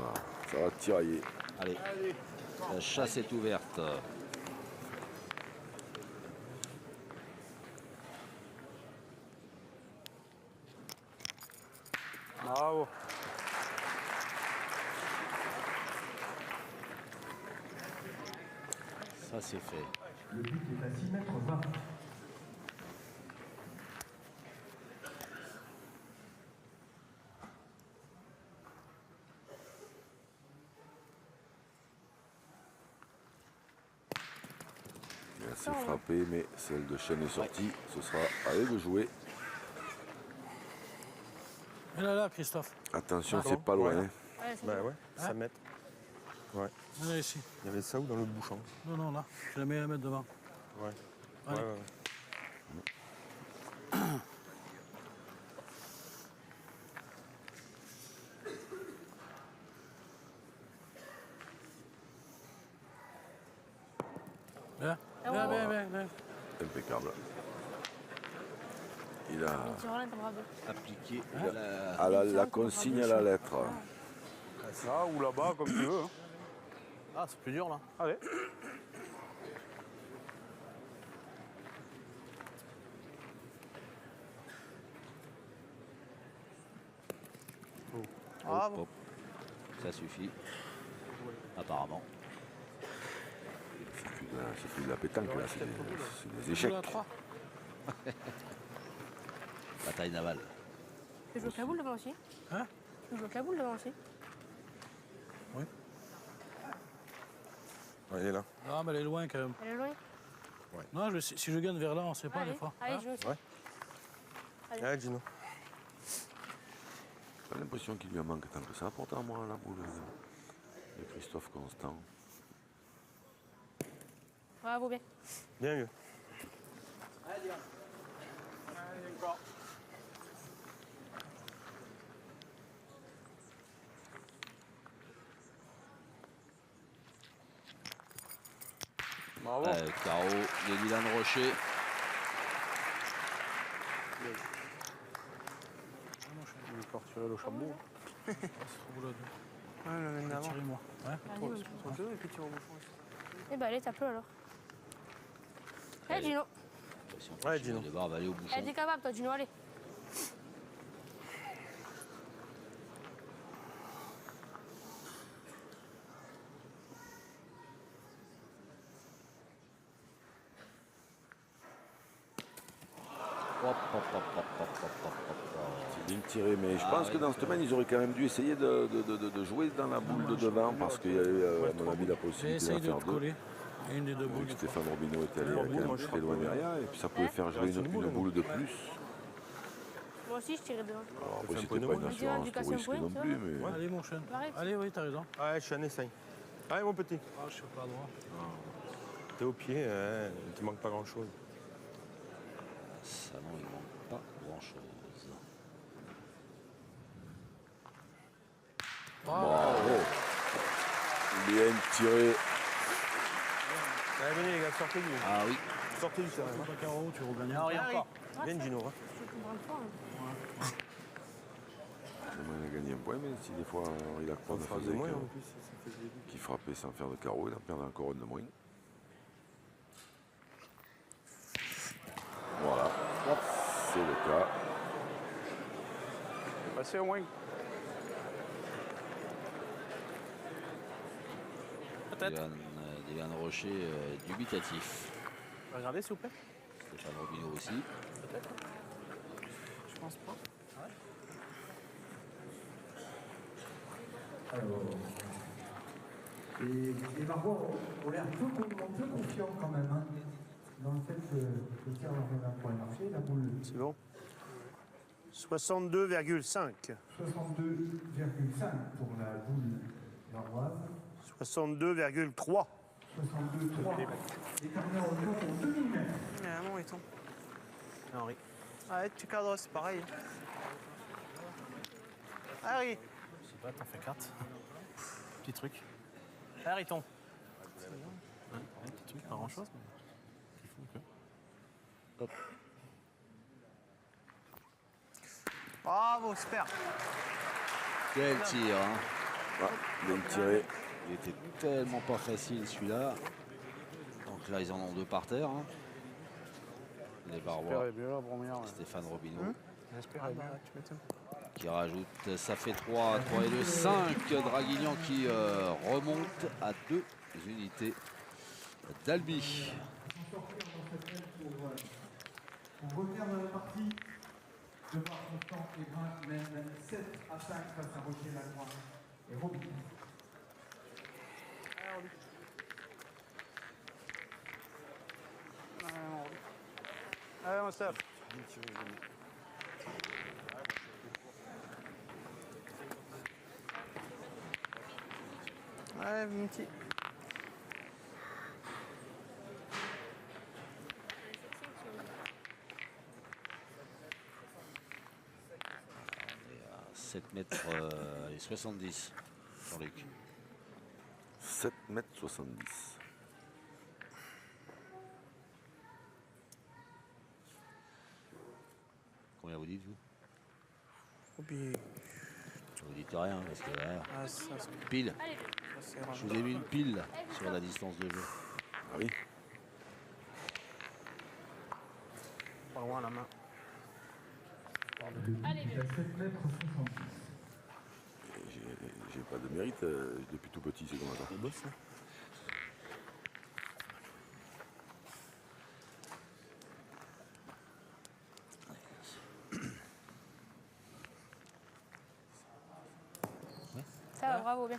S2: ça va tirailler.
S1: Allez, la chasse est ouverte.
S5: Bravo.
S1: Ça c'est fait.
S8: Le but est à 6 mètres 20.
S2: Elle s'est frappée, mais celle de Chen est sortie. Ce sera à eux de jouer.
S4: Et là, Christophe.
S2: Attention, c'est pas loin.
S6: Ouais.
S2: Hein.
S3: Ouais, c'est
S6: Bah
S3: bon.
S6: ouais, 5 mètres. Ouais.
S4: Là, ici.
S6: Il y avait ça ou dans le bouchon?
S4: Non, non, là. Je la mets à mettre devant.
S6: Ouais.
S4: Allez.
S6: Ouais, ouais.
S4: Viens,
S3: Ah
S4: viens,
S3: ouais.
S4: viens, viens, viens.
S2: Impeccable. Il a
S3: Tu vois, t'as bravo.
S1: Appliqué
S2: la consigne à la lettre.
S5: Là ou là-bas, comme tu veux. Hein.
S7: Ah, c'est plus dur là.
S5: Allez.
S7: Ah,
S1: Hop,
S7: bon.
S1: hop. Ça suffit. Apparemment.
S2: C'est plus de la pétanque, là, c'est des échecs.
S4: Là, à 3.
S1: Bataille navale.
S3: Tu joues avec la boule devant aussi?
S4: Hein?
S3: Tu joues avec la boule devant aussi?
S4: Oui.
S6: Ouais, il est là.
S4: Non, mais elle est loin quand même.
S3: Elle est loin?
S4: Non, si je gagne vers là, on ne sait pas
S3: Allez,
S4: des fois.
S3: allez,
S4: Hein?
S3: je joue aussi.
S6: Ouais.
S3: Allez.
S6: Allez, Gino.
S2: J'ai l'impression qu'il lui en manque tant que ça, pourtant, moi, la boule de Christophe Constant.
S3: Bravo, bien.
S6: Bien mieux.
S5: Bravo.
S1: Carreau de Dylan Rocher.
S5: Il est parti le chambou.
S4: C'est trop boulot.
S9: Ouais, le mène d'avant.
S4: Tirez-moi. Ouais.
S3: Vas-y, mon
S9: Trop de et puis tu vas au bouchon aussi.
S3: Eh ben, allez, tape-le alors. Allez, Gino.
S1: Si on
S6: Ouais,
S1: continue
S6: Gino.
S1: de voir, on va aller au bouchon.
S3: Allez, t'es capable, toi, Gino, allez.
S1: Hop, hop, hop, hop, hop, hop, hop, hop.
S2: C'est bien tiré, mais je pense que dans cette semaine, ils auraient quand même dû essayer de jouer dans la boule de devant parce qu'il y avait, à mon avis, la possibilité
S4: Essaye
S2: d'en
S4: de
S2: faire
S4: te
S2: deux.
S4: coller. Et une des deux boules.
S2: Donc Stéphane Robineau était allé
S6: Ouais,
S2: quand même
S6: moi, je
S2: très loin
S6: frappe,
S2: derrière et puis ça pouvait faire jouer une boule de plus.
S3: Moi aussi, je tirais devant.
S2: Alors après,
S6: fait un
S2: c'était
S6: point de
S2: pas une
S6: moins.
S2: assurance
S3: Du
S2: pour
S3: casser un
S2: risque
S3: point,
S2: non
S3: ça
S2: plus,
S3: va
S2: mais
S4: Allez, mon chien.
S3: Pareil.
S4: Allez, oui, t'as raison.
S6: Ouais, je suis en essaye. Allez, mon petit.
S4: Ah, je suis pas droit.
S6: T'es au pied, il te manque pas grand-chose.
S1: Ça, non, il manque pas grand-chose.
S2: bravo. Bien tiré.
S6: Allez, venez les gars, sortez du,
S1: Ah oui,
S6: sortez du terrain.
S4: Pas carreau, tu regagnes.
S7: Ah, rien encore.
S6: Viens, Gino. Hein.
S3: Je comprends pas. Hein.
S2: Il a gagné un point, mais si des fois il a
S6: On
S2: ne
S6: fera de
S2: faisait
S6: moins
S2: que-
S6: en plus, ça fait des buts.
S2: qui frappait sans faire de carreau, il en perdait encore une de moins. Voilà, c'est le cas.
S5: Passez au moins.
S1: Dylan Rocher dubitatif.
S7: Regardez, s'il vous plaît.
S1: Stéphane Robineau aussi.
S9: Je pense pas.
S8: Et Margot ont l'air peu confiants quand même, hein, dans le fait que le tir va pouvoir marcher. La boule
S7: C'est bon. 62,5.
S8: 62,5 pour la boule varoise.
S7: 62,3.
S8: 62,3. Et terminé en retour pour 2 mm.
S9: Ah bon, il tombe.
S7: Henri.
S9: Ouais, tu cadres, c'est pareil.
S7: Harry. Je sais pas, t'en fais 4. Petit truc. Harry, tombe. Un petit truc, pas grand chose. Mais... il faut que-
S9: Bravo, super.
S1: Quel tir, hein.
S2: Bien tiré.
S1: Il était tellement pas facile celui-là. Donc là, ils en ont deux par terre. Hein. Les Barbois,
S5: J'espérais bien la première. Ouais.
S1: Stéphane Robineau
S5: J'espérais bien.
S9: Tu m'étonnes.
S1: qui rajoute, ça fait 3 et 2, 5. Draguignan qui remonte à 2 unités d'Albi.
S8: On revenir dans la partie. Devoir Constant et Brun mène 7 à 5 face à Roger Lacroix et Robin.
S5: Allez, mon Steph.
S9: Ouais, Vinti.
S1: On est à 7 mètres et 70, Jean-Luc.
S2: 7,70 m.
S1: Combien vous dites, vous?
S9: Et puis,
S1: Vous dites rien, parce que là,
S9: ah, ça,
S1: pile.
S9: c'est
S1: Je vous ai mis une pile là, sur la distance de jeu.
S2: Ah oui.
S7: Pas loin à la main.
S2: J'ai pas de mérite depuis tout petit, c'est comme ça.
S3: Ça va, bravo, bien.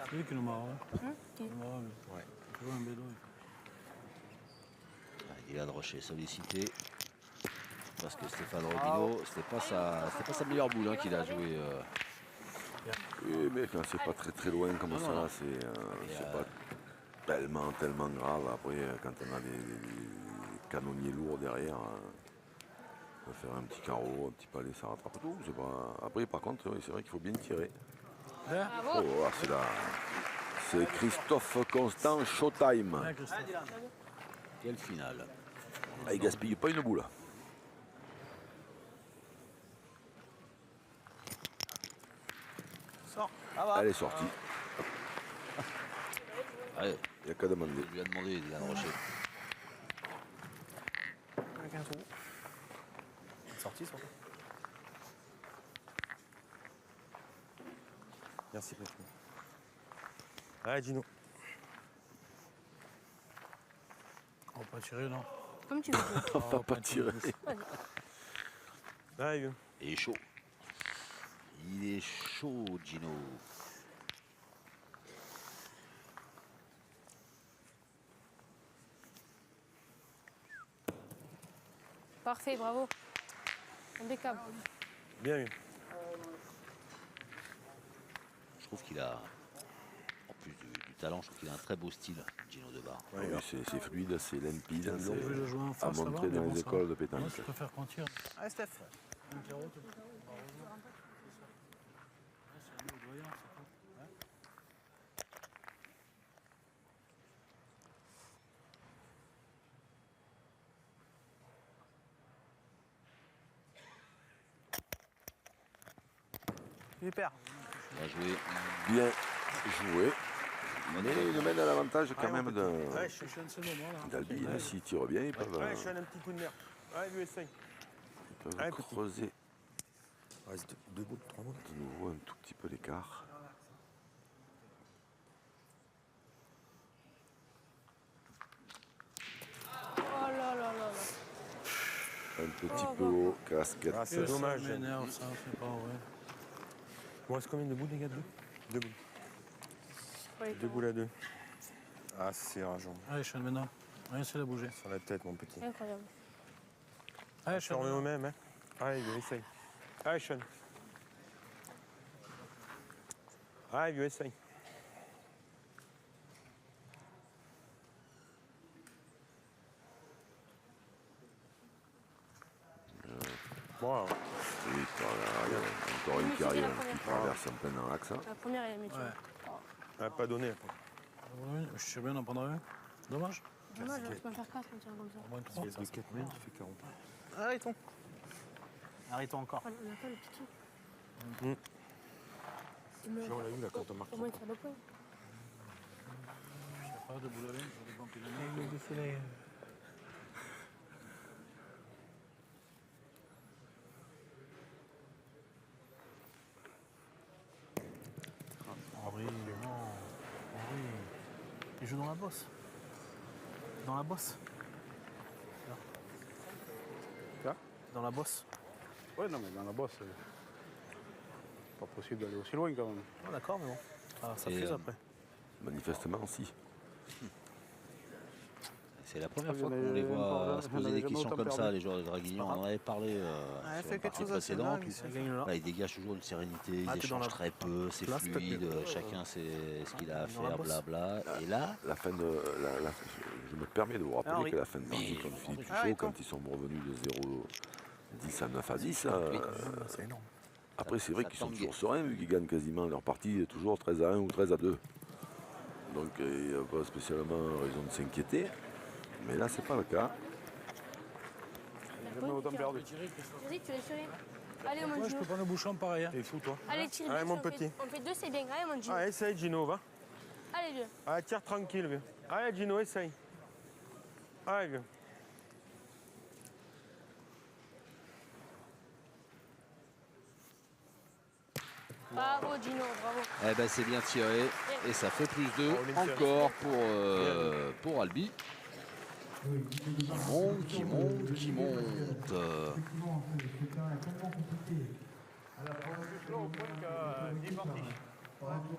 S4: C'est lui qui nous marre. Hein.
S3: Qui
S4: Il nous marre, lui. Il joue un bédo.
S1: Dylan Rocher sollicité. Parce que Stéphane Rodino, c'était pas sa meilleure boule hein, qu'il a joué.
S2: Oui, mais quand c'est pas très loin comme ça, c'est pas tellement grave. Après, quand on a des canonniers lourds derrière, on peut faire un petit carreau, un petit palais, ça rattrape tout. Pas... Après, par contre, oui, c'est vrai qu'il faut bien tirer.
S3: Bravo.
S2: Oh, c'est là. C'est Christophe Constant, Showtime.
S4: Ouais, Christophe.
S1: Quelle finale.
S2: Ah, il gaspille pas une boule.
S7: Sors. Ah va.
S2: Elle est sortie.
S1: Allez,
S2: Il n'y a qu'à demander.
S1: il lui a demandé, Dylan Rocher.
S9: avec un trou.
S7: Sortie surtout.
S6: Merci, Patrick. Allez, Gino.
S4: On va pas tirer, non.
S3: Comme tu veux.
S2: On va pas tirer.
S6: Allez, vieux.
S1: Il est chaud. Il est chaud, Gino.
S3: Parfait, bravo. Impeccable.
S6: Bien vu.
S1: Je trouve qu'il a, en plus du talent, je trouve qu'il a un très beau style, Gino Debar.
S2: Oui, c'est fluide, c'est limpide,
S4: Je vais le jouer en
S2: c'est à
S4: face, là-bas,
S2: montrer
S4: mais
S2: dans
S4: bon,
S2: les
S4: ça
S2: écoles
S4: va.
S2: de pétanque.
S4: Moi, je préfère qu'on tire.
S7: Allez, Steph.
S4: Un carreau, tu peux. C'est un peu doyant, c'est tout. Hein.
S7: Super.
S1: Bien joué.
S2: Bien joué. Mais il mène à l'avantage quand même
S6: Ouais,
S4: Je suis un seul moment, là.
S2: d'Albi. Hein. S'ils tirent bien, ils peuvent,
S6: Ouais, je suis un petit coup de nerf. Allez, vieux, essaye. Allez, petit.
S2: creuser
S6: Il reste 2 boules, 3 boules.
S2: de nouveau un tout petit peu l'écart.
S3: Oh là là là là.
S2: Un petit peu haut, casquette.
S6: Ah, c'est dommage.
S4: Ça m'énerve, ça, c'est pas vrai.
S6: Il vous reste combien de boules, les gars? 2 boules.
S3: Ouais,
S6: 2 boules à 2. Ah, c'est rageant.
S4: Allez, Sean, maintenant. Rien, c'est de bouger.
S6: Sur la tête, mon petit.
S3: incroyable.
S4: Allez,
S6: Je
S4: Sean.
S6: remets au même, hein. Allez, vieux, essaye. Allez, Sean. Allez, vieux, essaye. Bon, alors,
S2: Oui, encore une qui arrive, qui traverse en plein dans l'axe.
S3: La première, elle est métier.
S4: Ouais.
S6: elle n'a pas donné après.
S4: Je tire bien d'en prendre un. Dommage.
S3: Dommage, j'aurais pu en faire 4 en tirant comme ça.
S4: Au moins 3.
S6: De 4 mètres, tu fais 40.
S7: Arrêtons. Arrêtons encore.
S3: On n'a pas le petit truc.
S6: Là, on l'a eu, là, quand on marque.
S3: Au moins, il tire le point.
S4: Je sais pas, de boule à laine, ça dépend plus de nous. Henri, non. Henri. Il joue dans la bosse.
S7: Dans la bosse.
S5: Quoi?
S7: Dans la bosse.
S5: Ouais, non, mais dans la bosse, c'est pas possible d'aller aussi loin quand même.
S7: Oh, d'accord, mais bon. Ah, ça
S1: Et,
S7: fuse après.
S2: Manifestement, si.
S1: C'est la première fois qu'on les voit se poser des questions comme ça, les joueurs de Draguignan. On en avait parlé sur la partie précédente. Ils dégagent toujours une sérénité, ils échangent très peu, c'est fluide, chacun sait ce qu'il a à faire, blabla. Et là,
S2: je me permets de vous rappeler que la fin de partie contre Philippe Tuchot, quand ils sont revenus de 0-10 à 9 à 10,
S7: C'est énorme.
S2: après c'est vrai qu'ils sont toujours sereins vu qu'ils gagnent quasiment leur partie toujours 13 à 1 ou 13 à 2. Donc il n'y a pas spécialement raison de s'inquiéter. Mais là, c'est pas le cas.
S5: J'ai jamais autant perdu.
S3: Vas-y, tu es sûr. Allez, mon
S4: Moi, je
S3: Gino.
S4: peux prendre le bouchon pareil. Hein.
S6: T'es fou, toi.
S3: Allez, tire.
S6: Allez,
S3: bien,
S6: mon
S3: on fait-
S6: petit.
S3: On fait 2, c'est bien. Allez, mon Gino.
S6: Ah, essaye, Gino, va.
S3: Allez, vieux.
S6: Allez, tire tranquille, vieux. Allez, Gino, essaye. Allez, vieux.
S3: Bravo, Gino, bravo.
S1: eh ben, c'est bien tiré. Et ça fait plus 2 encore pour Albi. Qui monte.
S8: Effectivement, c'est un tellement compliqué. À la première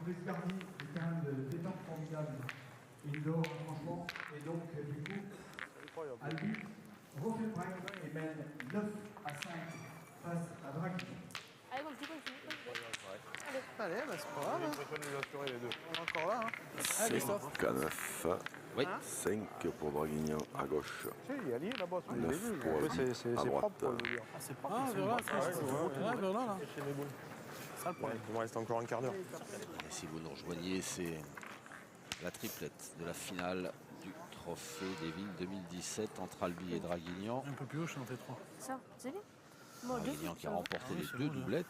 S8: Brice Gardy est un de détente formidable. Il dort franchement. Et donc, du coup, Albi refait le break et mène 9 à 5 face à Draguignan.
S3: Allez, mon petit, continue.
S9: Allez, bah c'est pas grave. On est encore là. Hein.
S2: 5 à 9.
S1: Oui.
S2: 5 pour Draguignan à gauche.
S5: Il y a lié là-bas, je l'ai
S2: 9
S5: vu.
S2: pour Albi
S5: C'est
S2: à
S5: propre,
S2: droite.
S5: pour le dire.
S7: Ah, c'est pas
S4: Ah, vers là, vers là, là.
S7: C'est ça le problème.
S6: Il me reste encore un quart d'heure.
S1: Et si vous nous rejoignez, c'est la triplette de la finale du Trophée des Vignes 2017 entre Albi et Draguignan.
S4: Un peu plus haut, je t'en fais 3.
S3: Ça, c'est bien. Bon, 2.
S1: Draguignan qui a remporté les
S4: c'est
S1: 2
S4: bon, là.
S1: doublettes.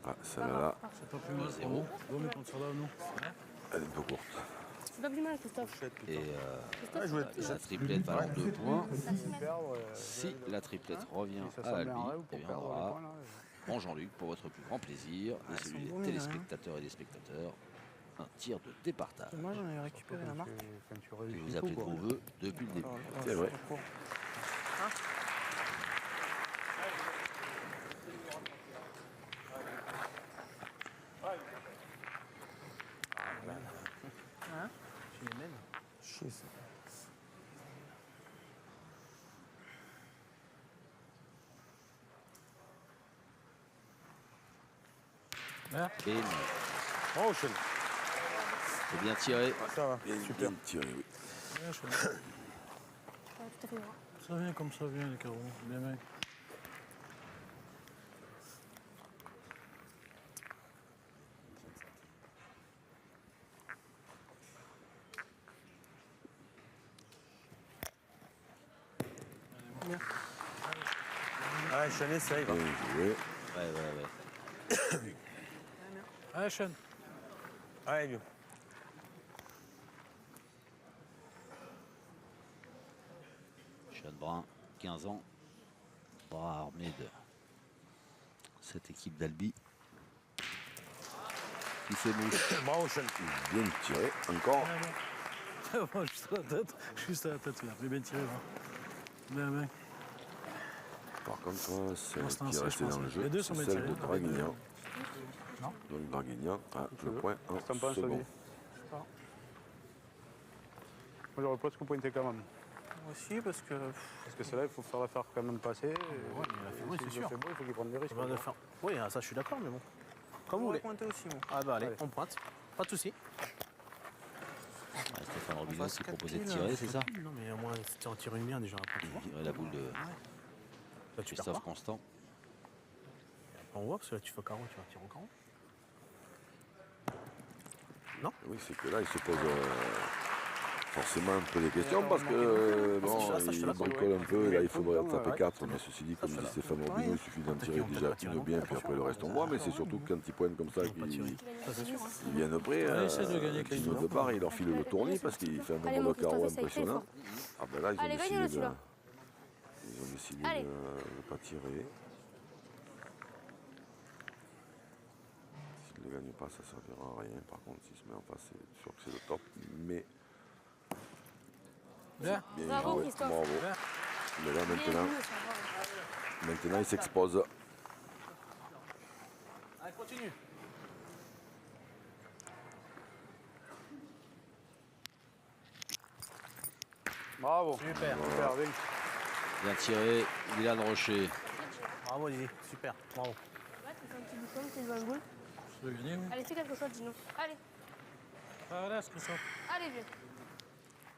S2: Ah, celle-là,
S4: C'est pas plus mal.
S1: 0.
S4: Vaut mieux contre ça là, non.
S2: elle est un peu courte.
S3: C'est pas plus mal, Christophe.
S1: Et
S3: Christophe,
S1: la triplette valant 2 points.
S3: ça se met.
S1: Si la triplette revient
S5: Ça
S1: à
S5: semble
S1: Albi,
S5: un rêve
S1: eh
S5: pour
S1: bien,
S5: perdre
S1: on
S5: les
S1: aura
S5: points, là.
S1: en Jean-Luc, pour votre plus grand plaisir, et celui des
S9: bons,
S1: téléspectateurs et des spectateurs, un tir de départage
S9: Moi, j'en ai récupéré la marque.
S5: Quand tu
S1: que
S5: réussis
S1: vous
S5: tout,
S1: appelez de
S5: quoi.
S1: vos voeux depuis le début.
S2: C'est vrai.
S7: Tu les mènes.
S6: Chier, ça.
S1: Et non.
S6: Oh, Sean.
S1: C'est bien tiré.
S6: Ça va.
S2: Bien,
S6: Super.
S2: bien tiré, oui.
S4: Ouais, je-
S3: Ouais, tout à fait droit.
S4: Ça vient comme ça vient, les carreaux. Bien, bien.
S6: Allez, Sean, essaye, va.
S2: Bien joué.
S1: Ouais.
S4: Allez, Sean.
S6: Allez, vieux.
S1: Sean Brun, 15 ans, bras armé de cette équipe d'Albi qui fait mouche.
S6: Bravo, Sean.
S2: Bien tiré. Encore.
S4: Moi, juste à la tête. Juste à la tête, là. Mais bien tiré, là. Bien, bien.
S2: Par contre, celle
S4: Non, c'est un
S2: qui est
S4: C,
S2: restée
S4: je pense.
S2: dans le jeu,
S4: Les deux
S2: c'est
S4: sont bien
S2: celle
S4: tirés.
S2: de Draguignan.
S4: Non.
S2: Donc Draguignan a le point en
S5: Qu'est-ce que t'en penses,
S2: second.
S5: Fabien Moi, j'aurais presque pointé quand même.
S9: Moi aussi, parce que.
S5: Parce que celle-là, il faut faire la faire quand même passer.
S7: Ouais, mais il a fait beau, c'est sûr.
S5: C'est beau, il faut qu'il prenne des risques.
S7: On va le faire. Oui, ah, ça je suis d'accord, mais bon. Comme vous
S9: On va
S7: voulez.
S9: pointer aussi, moi.
S7: Ah bah allez,
S5: Allez.
S7: on pointe. Pas de soucis.
S1: Ouais, Stéphane Robineau
S9: fasse
S1: qui
S9: quatre
S1: proposait de
S9: piles,
S1: tirer, c'est ça?
S7: Non mais au moins si tu en tires une bien déjà après tu vois.
S1: Tirer la boule de
S7: Là tu perds
S1: Christophe
S7: pas.
S1: Constant.
S7: On voit parce que là tu fais carreau, tu vas tirer au carreau.
S2: Oui, c'est que là, il se pose forcément un peu des questions parce que bon, il bricole un peu, et là il faudrait en taper 4, mais ceci dit, comme dit Stéphane Robineau, il suffit d'en tirer déjà une bien, puis après le reste on voit, mais c'est surtout quand ils poignent comme ça qu'ils viennent près,
S4: essaie de gagner
S2: qu'ils nous départent, il leur file le tournis parce qu'il fait un
S3: Allez,
S2: nombre
S3: mon
S2: de carreaux
S3: Christophe, essaye,
S2: impressionnant. Ah ben là,
S3: Allez, gagne-le,
S2: ils
S3: celui-là.
S2: ont décidé
S3: Allez.
S2: de ne pas tirer. S'il ne le gagne pas, ça ne servira à rien. Par contre, s'il se met en face, c'est sûr que c'est le top, mais
S4: Bien.
S2: bien
S3: Bravo,
S2: joué,
S3: Christophe.
S2: bravo. Mais là,
S3: Bien
S2: maintenant,
S3: joué, ça va.
S2: maintenant il s'expose.
S7: Allez continue.
S5: Bravo.
S7: Super.
S5: Super, bien.
S1: Bien tiré, Dylan Rocher.
S7: Bravo Lily, super, bravo.
S3: Ouais, tu fais un petit bouton, tu le boule.
S4: Je veux gagner, oui.
S3: Allez, fais quelque chose, Gino. Allez,
S4: Ah, voilà, c'est ça.
S3: allez, viens.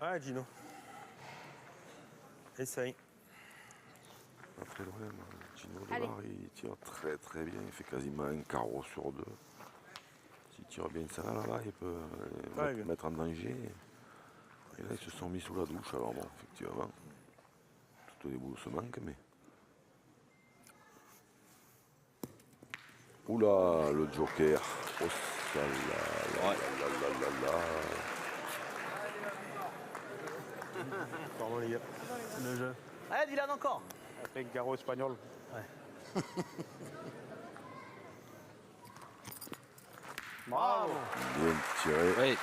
S6: Ah, Gino. Essaye.
S2: Pas très loin, Gino
S3: Allez.
S2: Debar, il tire très très bien, il fait quasiment un carreau sur 2. S'il tire bien ça là-bas, il peut mettre en danger. Et là, ils se sont mis sous la douche, alors bon, effectivement, toutes les boules se manquent, mais... Oula, le joker. Oh, ça là, là.
S6: Pardon les gars.
S7: Le jeu. Allez Dylan encore.
S5: Avec Garo espagnol.
S7: Ouais.
S5: Bravo.
S2: Bien tiré.
S1: Oui.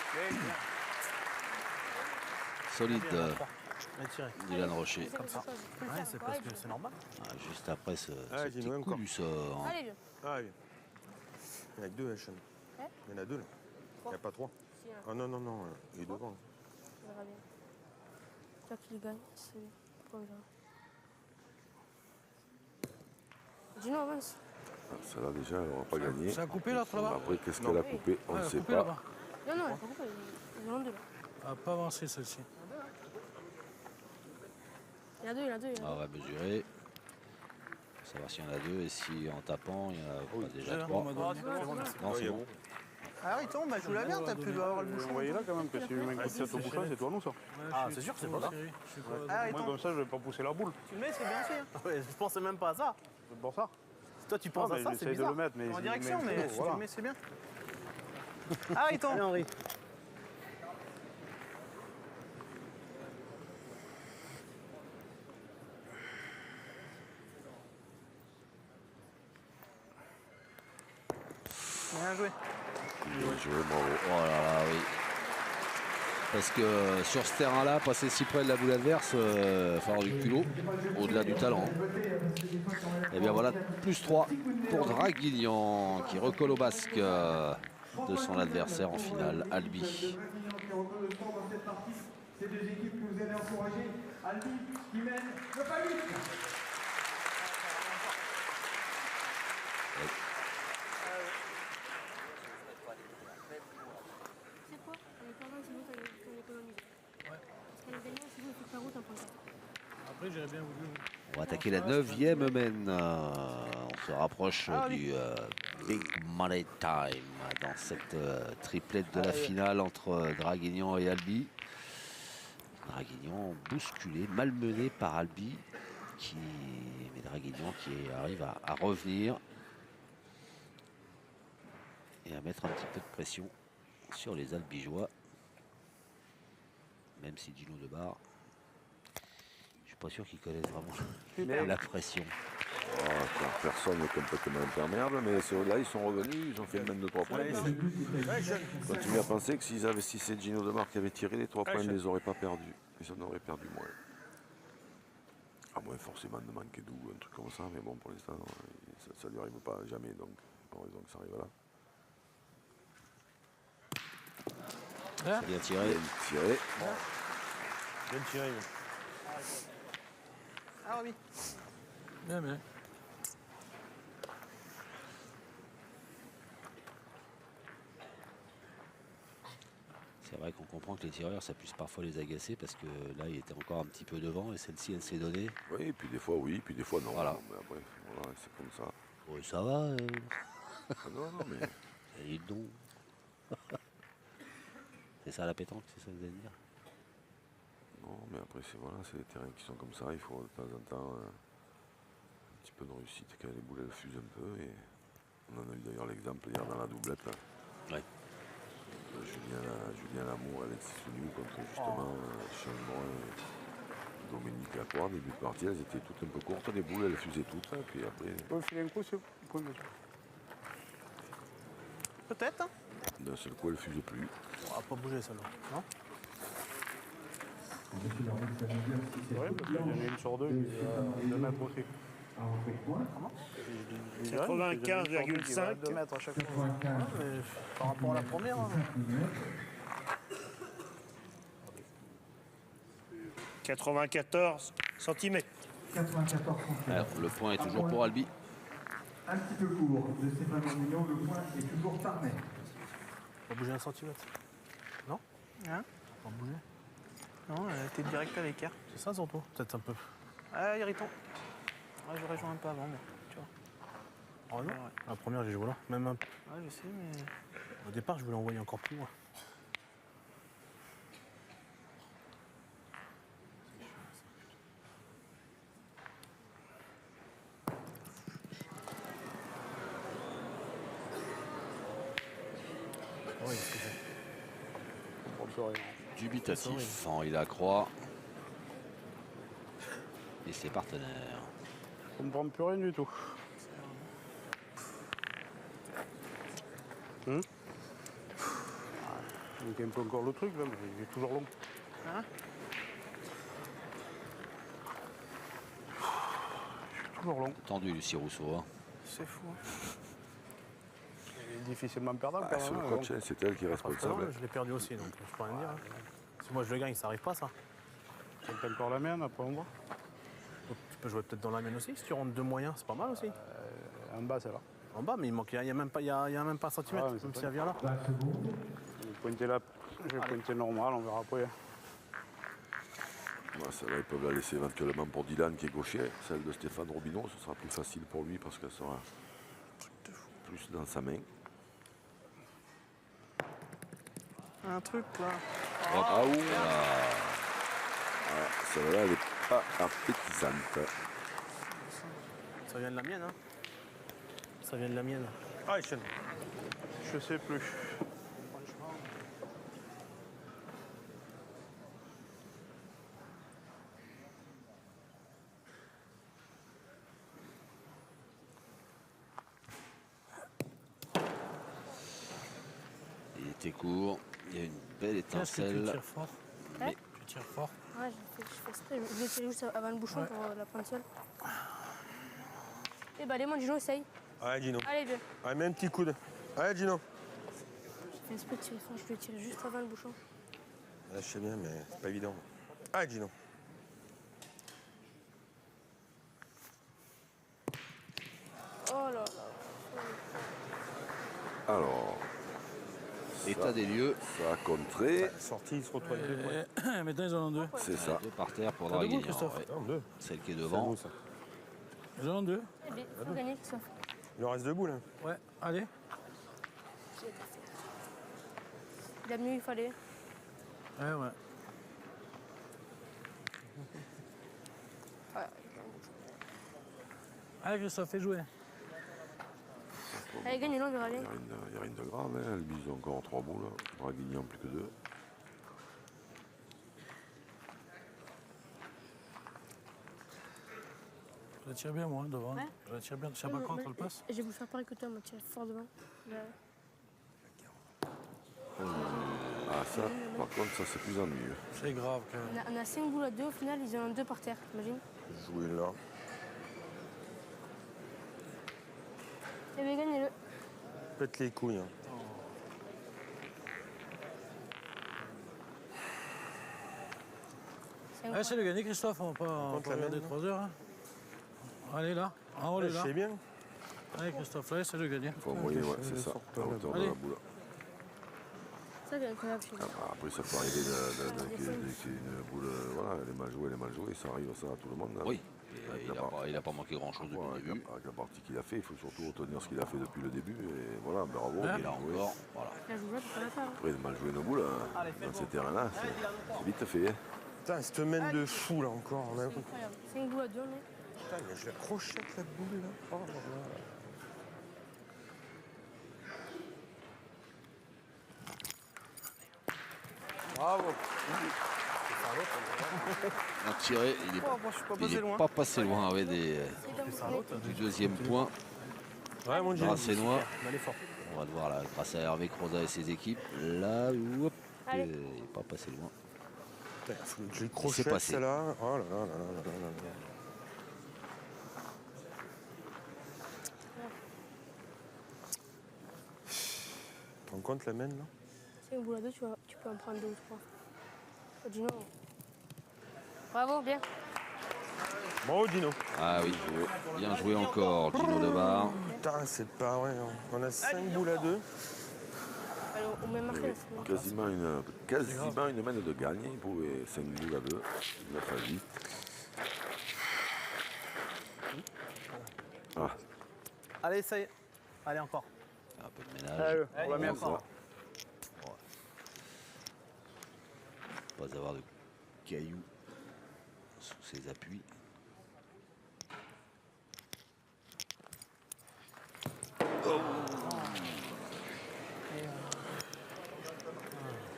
S1: Solide,
S7: Bien tiré.
S1: Dylan Rocher.
S7: Comme ça. Ouais, c'est parce que c'est normal.
S1: Ah, juste après ce petit
S6: Gino,
S1: coup
S6: encore.
S1: du sort.
S3: Allez, viens.
S6: Ah, bien. Il y en a que 2, Sean.
S3: Hein?
S6: Il y en a 2 là. Il n'y a pas 3.
S3: Si, hein,
S6: Ah non, non, non, il est devant.
S3: on verra bien. Toi qui le gagne, c'est comme ça. Gino, avance.
S2: Celle-là déjà, elle n'aura pas gagné.
S4: Ça a coupé l'autre là-bas?
S2: Après, qu'est-ce qu'elle a coupé? On
S4: Ouais,
S2: ne
S4: elle a
S2: sait
S4: coupé
S2: pas.
S4: là-bas.
S3: Non, non, elle a pas coupé. Ils en ont deux là.
S4: Elle n'a pas avancé celle-ci.
S3: Il y en a deux, il y en a deux. Il y en a
S1: Ah, on va mesurer. Pour savoir s'il y en a 2 et si en tapant, il y en a pas déjà 3. Non, c'est bon.
S9: Alors il tombe, bah, je vous la merde, t'as pu avoir le bouchon.
S5: Vous voyez là quand même que si je mets un coup de tête au bouchon, c'est toi nous ça.
S7: Ah, c'est sûr que c'est pas ça.
S9: Ah, il
S5: Moi
S9: tombe.
S5: comme ça, je vais pas pousser la boule.
S9: Tu le mets, c'est bien fait. Hein.
S7: Ouais, je pensais même pas à ça.
S5: C'est pour ça.
S7: Toi tu penses
S5: Ah,
S7: à
S5: mais
S7: ça, c'est
S5: j'essaie de
S7: bizarre.
S5: le mettre, mais
S9: En
S5: si-
S9: direction, mais si tu
S5: voilà.
S9: le mets, c'est bien. Ah, il tombe.
S7: Allez Henri.
S9: Bien joué.
S2: Bien joué, bravo.
S1: Oh là là, oui. Parce que sur ce terrain-là, passer si près de la boule adverse, il va falloir du culot, au-delà du talent. Et bien voilà, plus 3 pour Draguignan, qui recolle au basque de son adversaire en finale, Albi.
S8: Ces deux équipes que vous avez encouragées, Albi qui mène 9-8.
S3: C'est quoi? En perdant, c'est nous qu'on économise. Ouais. Parce qu'en gagnant, c'est nous qui fait route en point.
S4: Après, j'aurais bien voulu.
S1: On va attaquer la 9e mène. On se rapproche du Big Money Time dans cette triplette de la finale entre Draguignan et Albi. Draguignan bousculé, malmené par Albi, mais Draguignan qui arrive à revenir et à mettre un petit peu de pression sur les Albigeois. Même si Gino Debar, je suis pas sûr qu'il connaisse vraiment la pression.
S2: Personne n'est complètement imperméable, mais là, ils sont revenus, ils ont fait le même de 3 points. Je continue à penser que s'ils investissaient Gino Debar qui avait tiré les 3 points, ils ne les auraient pas perdus. Ils en auraient perdu moins. À moins forcément de manquer d'où, un truc comme ça, mais bon, pour l'instant, ça ne lui arrive pas jamais, donc pas raison que ça arrive là.
S1: Bien tiré.
S2: Bien tiré.
S6: Bien tiré.
S9: Ah, oui.
S4: Bien, bien.
S1: C'est vrai qu'on comprend que les tireurs, ça puisse parfois les agacer parce que là, il était encore un petit peu devant et celle-ci, elle s'est donnée.
S2: Oui, puis des fois oui, puis des fois non.
S1: Voilà.
S2: Mais après, voilà, c'est comme ça.
S1: Oh, ça va.
S2: Ah non, non, mais
S1: Et donc. C'est ça la pétanque, c'est ça que vous allez me dire?
S2: non, mais après, c'est des terrains qui sont comme ça. Il faut de temps en temps un petit peu de réussite quand les boules elles fusent un peu. Et on en a eu d'ailleurs l'exemple hier dans la doublette. Là.
S1: Ouais.
S2: Julien Lamour, Alexis Souniou contre justement Chambon et Dominique Lacroix. Début de partie, elles étaient toutes un peu courtes, les boules, elles fusaient toutes. Et puis après,
S5: Vous pouvez me filer un coup, c'est vous
S9: Peut-être. Hein.
S2: d'un seul coup, elles fusent plus.
S7: On va pas bouger celle-là, non?
S5: C'est vrai, parce qu'il y en a une sur deux qui est à 2 mètres aussi.
S9: 95,5.
S7: 2 mètres à chaque fois. Ouais, mais par rapport à la première. Hein.
S10: 94 cm.
S8: 94 cm.
S1: Alors, le point est toujours pour Albi.
S8: Un petit peu court de Stéphane Robineau, le point est toujours par mètre.
S7: On va bouger 1 centimètre. Non?
S9: Hein?
S7: On va bouger.
S9: Non, t'es direct à l'écart.
S7: C'est ça surtout? Peut-être un peu.
S9: Ah, irritant. Ouais, j'aurais joué un peu avant, mais tu vois.
S7: Oh non?
S9: Ouais.
S7: La première, j'ai joué là. Même un peu.
S9: Ouais, je sais, mais.
S7: Au départ, je voulais envoyer encore plus loin. Oui, c'est ça.
S5: Je comprends plus rien.
S1: Dubitatif, Henri Lacroix et ses partenaires.
S5: Je ne comprends plus rien du tout. Il manque un peu encore le truc là, mais il est toujours long.
S9: Hein?
S5: Toujours long.
S1: Tendu, Lucie Rousseau. Hein.
S9: C'est fou.
S5: Il est difficilement perdable
S2: Ah,
S5: quand
S2: c'est le
S5: même.
S2: coach, hein, c'est elle qui est responsable.
S7: Je l'ai perdu aussi, donc je peux rien dire. Hein. Si moi je le gagne, ça arrive pas ça.
S5: C'est encore la mienne, après on voit.
S7: Donc, tu peux jouer peut-être dans la mienne aussi, si tu rentres 2 moyens, c'est pas mal aussi.
S5: En bas, c'est là.
S7: En bas, mais il manque, il y a même pas, il y a même pas un centimètre,
S5: Ah, mais c'est
S7: même
S5: pas
S7: si elle vient là.
S8: 20 secondes.
S5: Je vais pointer là, je vais pointer normal, on verra après.
S2: Ouais, celle-là, ils peuvent la laisser éventuellement pour Dylan qui est gaucher. Celle de Stéphane Robineau, ce sera plus facile pour lui parce qu'elle sera plus dans sa main.
S9: Un truc là.
S2: Ah, ouh, celle-là, elle n'est pas appétissante.
S7: Ça vient de la mienne, hein. Ça vient de la mienne.
S10: Ah, je sais plus.
S1: Il était court, il y a une belle
S4: Est-ce que tu
S1: étincelle.
S4: tires fort?
S1: Mais
S4: Tu tires fort?
S3: Ouais, je fais exprès. Je vais tirer juste avant le bouchon pour la prendre seule. Eh ben, allez, mon Gino, essaye.
S10: Allez, Gino.
S3: Allez, viens.
S10: Allez, mets un petit coude. Allez, Gino.
S3: J'ai fait exprès de tirer fort. Je vais tirer juste avant le bouchon.
S10: Là, je sais bien, mais c'est pas évident. Allez, Gino.
S3: Oh là là.
S2: Alors,
S1: état des lieux,
S2: ça a contré.
S10: Sortie, il se retrouve avec 2 points.
S4: Maintenant, ils en ont 2.
S2: C'est ça.
S1: 2 par terre pour
S4: T'as
S1: draguer.
S4: debout, Christophe?
S1: Ouais.
S10: Non, 2.
S1: Celle qui est devant.
S10: ça.
S4: Ils en ont 2.
S3: Eh bien, faut gagner, Christophe.
S10: Il en reste debout, là.
S4: Ouais, allez.
S3: Il a mieux, il fallait.
S4: Ouais, ouais.
S3: Ouais.
S4: Allez, Christophe, fais jouer.
S3: Allez, gagne, on verra aller.
S2: Il n'y a rien de grave, hein. Elle mise encore 3 boules. Draguignan plus que 2.
S4: Je la tire bien, moi, devant.
S3: Ouais.
S4: Je la tire bien. Tu sais pas quand on le passe?
S3: Je vais vous faire pareil que toi, moi, tirer fort devant. Là.
S2: Ah, ça, par contre, ça c'est plus ennuyeux.
S4: C'est grave, quand même.
S3: On a 5 boules à 2, au final, ils en ont 2 par terre, t'imagines?
S10: Jouer là.
S3: Eh bien, gagnez-le.
S10: Pète les couilles. Hein.
S4: Allez, c'est le gagné, Christophe. On va pas regarder 3 heures. Hein. Allez, là. En haut,
S10: Ouais,
S4: là.
S10: je sais bien.
S4: Allez, Christophe, là, c'est le gagné.
S2: Il faut envoyer, ouais, c'est ça, à hauteur de
S4: Allez.
S2: la boule.
S3: Ça, c'est incroyable chez nous.
S2: Après, ça peut arriver qu'une boule, voilà, elle est mal jouée, ça arrive ça à tout le monde. Hein.
S1: Oui, et il a pas manqué grand-chose depuis le début.
S2: Avec la partie qu'il a fait, il faut surtout retenir ce qu'il a fait depuis le début. Et voilà, bravo.
S1: Et là encore, voilà.
S3: La joueur, tu peux la faire.
S2: Après, de mal jouer nos boules dans ces terrains-là, c'est vite fait. Hein.
S10: Putain, cette main de fou, là, encore. Là.
S3: C'est incroyable. 5 boules à 2, mais.
S10: Putain, mais je la crochette, la boule, là. Oh, là, là.
S5: Bravo.
S1: On a tiré, il n'est pas passé loin avec du deuxième point.
S10: Ouais, mon Dieu.
S1: Brassénois. On va le voir là, grâce à Hervé Croza et ses équipes. Là, hop, il n'est pas passé loin.
S10: Je l'ai crochette,
S1: passé.
S10: celle-là. Oh là là là là là là là. Tu te rends compte la main, là?
S3: 5 boules à 2, tu peux en prendre 2 ou 3. Dis non. Bravo, bien.
S10: Bravo, Dino.
S1: Ah oui, bien joué encore, Dino Debar.
S10: Putain, c'est pas vrai. Hein. On a 5 boules à 2.
S3: Allez, on met marqué.
S2: Quasiment une main de gagne pour les 5 boules à 2. 9 à 8. Ah,
S7: Allez, ça y est. Allez, encore.
S1: Un peu de ménage.
S5: Allez, on la met
S7: encore.
S5: encore.
S1: Pas avoir de cailloux sous ses appuis.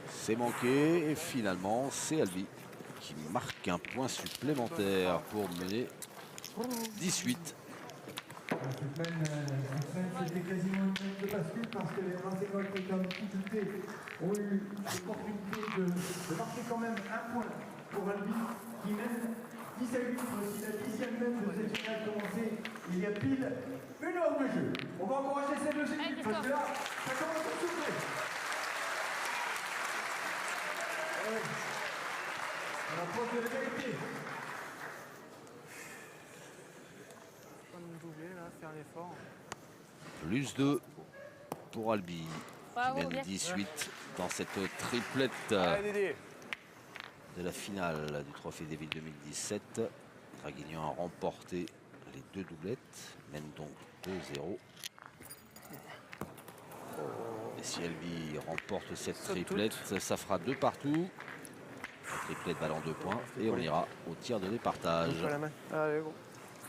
S1: C'est manqué et finalement c'est Albi qui marque un point supplémentaire pour mener 18.
S8: Cette semaine, c'était quasiment une semaine de bascule parce que les Racing qui étaient en difficulté ont eu l'opportunité de marquer quand même un point pour Albi qui mène 10 à 8. Si la 10e même de cette finale commencée il y a pile 1 heure de jeu. On va encourager ces deux équipes parce que là, ça commence à souffler. On approche de l'égalité.
S9: Doubler là, faire l'effort.
S1: Plus 2 pour Albi
S3: Bravo,
S1: qui mène
S3: bien.
S1: 18 dans cette triplette
S5: Allez, Dédé.
S1: de la finale du Trophée des Villes 2017. Draguignan a remporté les 2 doublettes, mène donc 2-0. Et si Albi remporte cette triplette, ça fera 2 partout. La triplette valant 2 points et on ira au tir de départage.
S9: Pas la main. Allez, gros.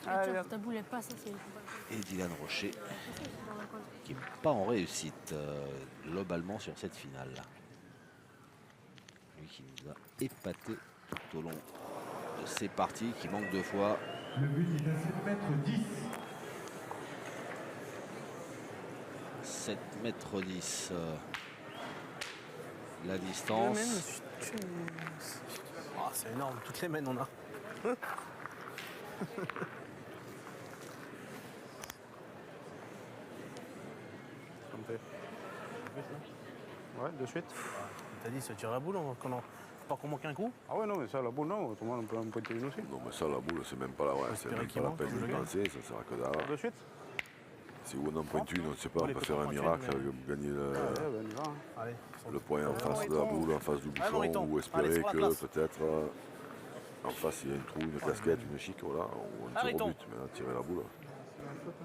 S3: Tiens, ta boule, elle passe, ça, c'est.
S1: Et Dylan Rocher qui n'est pas en réussite globalement sur cette finale. Lui qui nous a épaté tout au long de ces parties, qui manque 2 fois.
S8: Le but est à 7 mètres 10.
S1: 7 mètres 10. La distance.
S7: Ah, c'est énorme, toutes les mains on a.
S5: Ouais, de suite.
S7: T'as dit, se tire la boule, pas qu'on manque un coup.
S5: Ah ouais, non, mais ça, la boule, non. Autrement, on peut en pointer une aussi.
S2: non, mais ça, la boule, c'est même pas la, ouais, c'est même pas la peine de penser, ça sert à que dalle.
S5: De suite.
S2: Si on en pointe une, on ne sait pas, on peut faire un miracle, gagner
S5: Ouais, ben, on y va. Hein.
S7: Allez,
S2: le point en face de la boule, en face du bouchon, ou espérer que peut-être en face il y a une trou, une casquette, une chic, voilà, ou un tir au but, mais là, tirer la boule.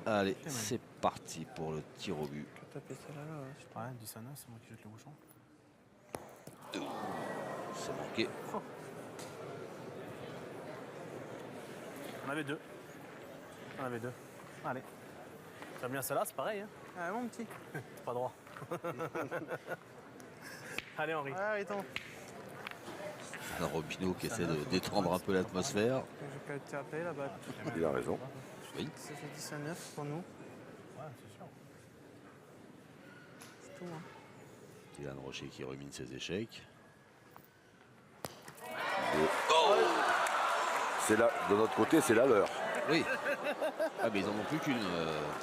S1: Allez, c'est parti pour le tir au but.
S9: Taper celle-là, là.
S7: Ouais, 10 à 9, c'est moi qui jette le bouchon.
S1: C'est manqué.
S7: On avait 2. On avait 2. Allez. J'aime bien celle-là, c'est pareil. Hein.
S9: Ah, mon petit.
S7: C'est pas droit. Allez, Henri.
S9: Ah, attends.
S1: Un Robineau qui essaie de détendre un peu l'atmosphère.
S9: J'ai pas été appelé là-bas.
S2: Il a raison.
S1: Oui.
S9: Ça fait 10 à 9 pour nous.
S7: Ouais, c'est sûr.
S9: C'est tout, hein.
S1: Dylan Rocher qui rumine ses échecs.
S2: C'est là, de notre côté, c'est la leur.
S1: Oui. Ah, mais ils en ont plus qu'une.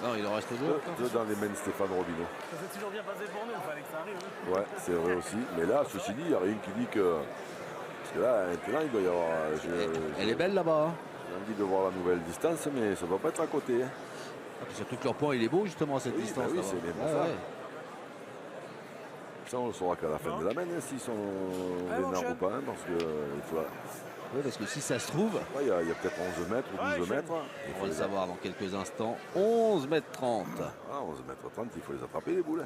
S1: Non, il en reste 2.
S2: Deux dans les mains de Stéphane Robineau.
S7: Ça s'est toujours bien passé pour nous, il fallait que ça arrive. Hein.
S2: Ouais, c'est vrai aussi. Mais là, ceci dit, il n'y a rien qui dit que. Parce que là, maintenant, il doit y avoir.
S1: Elle est belle là-bas. Hein.
S2: J'ai envie de voir la nouvelle distance, mais ça ne va pas être à côté. Hein.
S1: Ah, puis surtout que leur point, il est beau justement à cette
S2: Oui,
S1: distance.
S2: bah oui,
S1: là-bas.
S2: c'est bien pour
S1: Ouais,
S2: ça.
S1: ouais.
S2: Ça, on le saura qu'à la fin de la main, hein, s'ils sont vénères ou pas, hein, parce que il faut.
S1: Oui, parce que si ça se trouve,
S2: Ouais, il y a peut-être 11 mètres ou 12 mètres.
S1: on va le savoir dans quelques instants. 11 mètres 30.
S2: Ah, 11 mètres 30, il faut les attraper, les boules.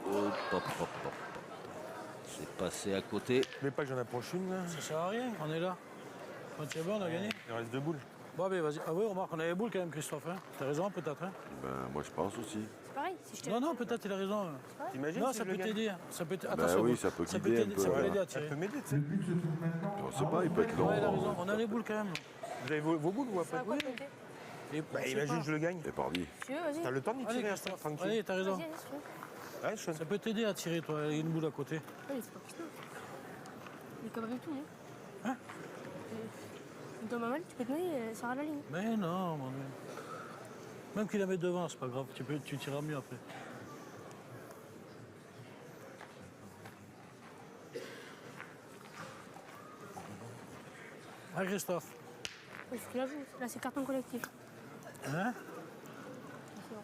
S1: Hop, hop, hop, hop. C'est passé à côté.
S10: Mais pas que j'en approche une, là.
S4: Ça sert à rien, on est là. Quand c'est bon, on a gagné.
S10: Il reste 2 boules.
S4: Bon, ben vas-y. Ah oui, remarque, on a les boules quand même, Christophe. Hein. T'as raison, peut-être. Hein.
S2: Ben, moi, je pense aussi.
S3: C'est pareil, si je te.
S4: Non, non, peut-être, il a raison.
S10: T'imagines
S4: Non,
S10: si
S4: ça
S10: je
S4: peut
S10: le gagne?
S4: t'aider. Ça peut
S2: Ben
S4: attention,
S2: oui, ça peut
S4: ça
S2: guider un
S4: t'aider,
S2: peu,
S4: ça peut
S2: là.
S4: l'aider à
S10: Ça
S4: tirer.
S10: peut m'aider, tu sais.
S8: Le but se trouve maintenant.
S2: On ne sait pas, il peut être long.
S4: Ouais, il a raison. On a les boules quand même.
S10: Vous avez vos boules ou
S3: Ça va
S10: après?
S3: quoi compter
S4: Et
S10: Bah,
S4: je sais
S10: imagine,
S4: pas.
S10: je le gagne.
S2: Et pardi.
S3: Si tu veux, vas-y.
S10: T'as le temps d'y
S4: Allez,
S10: tirer,
S4: Christophe.
S10: tranquille.
S4: Allez, t'as raison.
S3: Vas-y, si tu veux.
S10: Ouais, je
S4: Ça peut t'aider à tirer, toi. Il y a une boule à côté.
S3: Oui, c'est pas Christophe. Il est capable de tout, non
S4: Hein
S3: Dans ma malle, tu peux te noyer, ça sera la ligne.
S4: Mais non, mon Dieu. Même qu'il la met devant, c'est pas grave. Tu tireras mieux après. Ah, Christophe.
S3: Il faut que la joue. Là, c'est carton collectif.
S4: Hein?
S3: C'est bon.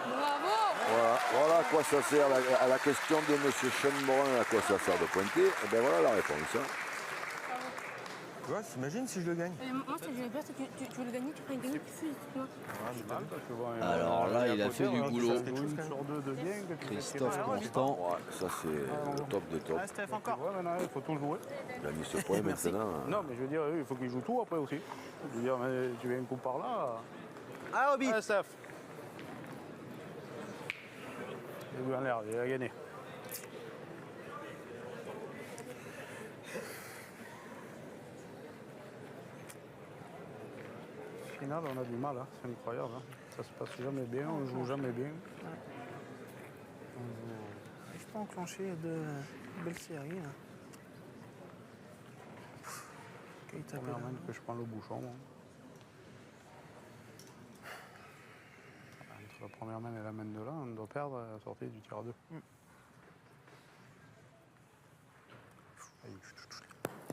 S3: Bravo!
S2: Voilà à quoi ça sert, à la question de M. Schoenbrunn, à quoi ça sert de pointer. Et bien voilà la réponse. Hein.
S10: Tu vois, t'imagines si je le gagne?
S3: Moi, ce que j'avais peur, c'est que tu veux le gagner, tu prends une gagne, tu fuses. Moi.
S1: Alors là, il a fait du boulot.
S5: Sur deux de bien.
S1: Christophe Constant.
S2: Ouais, ça c'est le top des tops.
S7: Ah, Steph, encore.
S5: Ouais, maintenant, il faut tout jouer.
S2: Gagner ce point maintenant.
S5: Non, mais je veux dire, il faut qu'il joue tout après aussi. Je veux dire, mais tu viens un coup par là.
S7: Ah, Obi.
S5: Ah, Steph. Il a vu en l'air, il a gagné. Au final, on a du mal, hein. C'est incroyable. Hein. Ça se passe jamais bien, on joue jamais bien.
S9: Je peux enclencher de belles séries. Là.
S5: Première main que je prends le bouchon. Moi. Entre la première main et la main de là, on doit perdre à la sortie du tir à deux.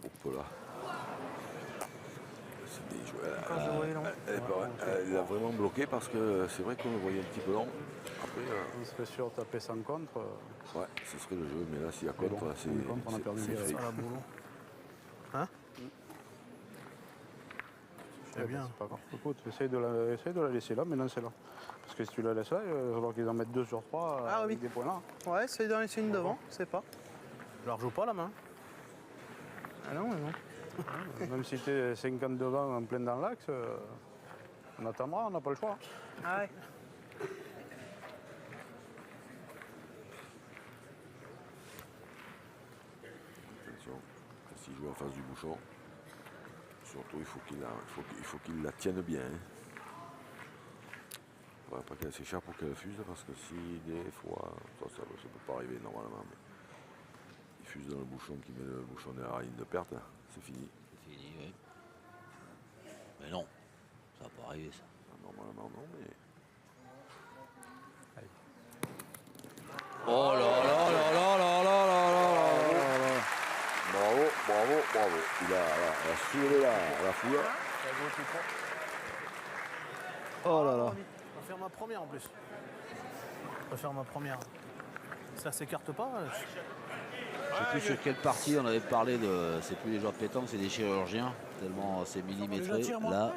S2: Hop là. C'est bien joué.
S9: Encore je voyais long.
S2: Elle a vraiment bloqué parce que c'est vrai qu'on le voyait un petit peu long. Après,
S5: On serait sûr de taper sans contre.
S2: ouais, ce serait le jeu, mais là, s'il y a contre,
S5: bon,
S2: c'est
S5: on a perdu
S2: c'est
S5: direct.
S2: free.
S5: À la boulot.
S9: Hein?
S5: C'est bien. C'est pas grave. Écoute, essaye de la laisser là, maintenant c'est là. Parce que si tu la laisses là, il va falloir qu'ils en mettent 2 sur 3 avec des points là.
S9: Ouais, essaye d'en laisser une devant, c'est pas.
S7: Je leur joue pas la main.
S9: Ah non, mais non.
S5: Même si tu es 50 devant en plein dans l'axe, on attendra, on n'a pas le choix.
S9: Ah ouais.
S2: Attention, s'il joue en face du bouchon, surtout il faut qu'il la tienne bien. Hein. Faudrait pas qu'elle s'échappe pour qu'elle fuse, parce que si des fois, ça peut pas arriver normalement, mais il fuse dans le bouchon, qui met le bouchon derrière la ligne de perte, c'est fini.
S1: C'est fini, oui. Mais non, ça va pas arriver ça.
S2: Normalement non, mais...
S1: Oh là là là là là là là là là.
S2: Bravo. Il a soulevé la foule.
S1: Oh là là.
S7: Je vais faire ma première en plus. Je vais faire ma première. Ça s'écarte pas.
S1: Je sais plus sur quelle partie on avait parlé de. C'est plus les joueurs de pétanque, c'est des chirurgiens. Tellement c'est millimétré. Là.
S3: Non,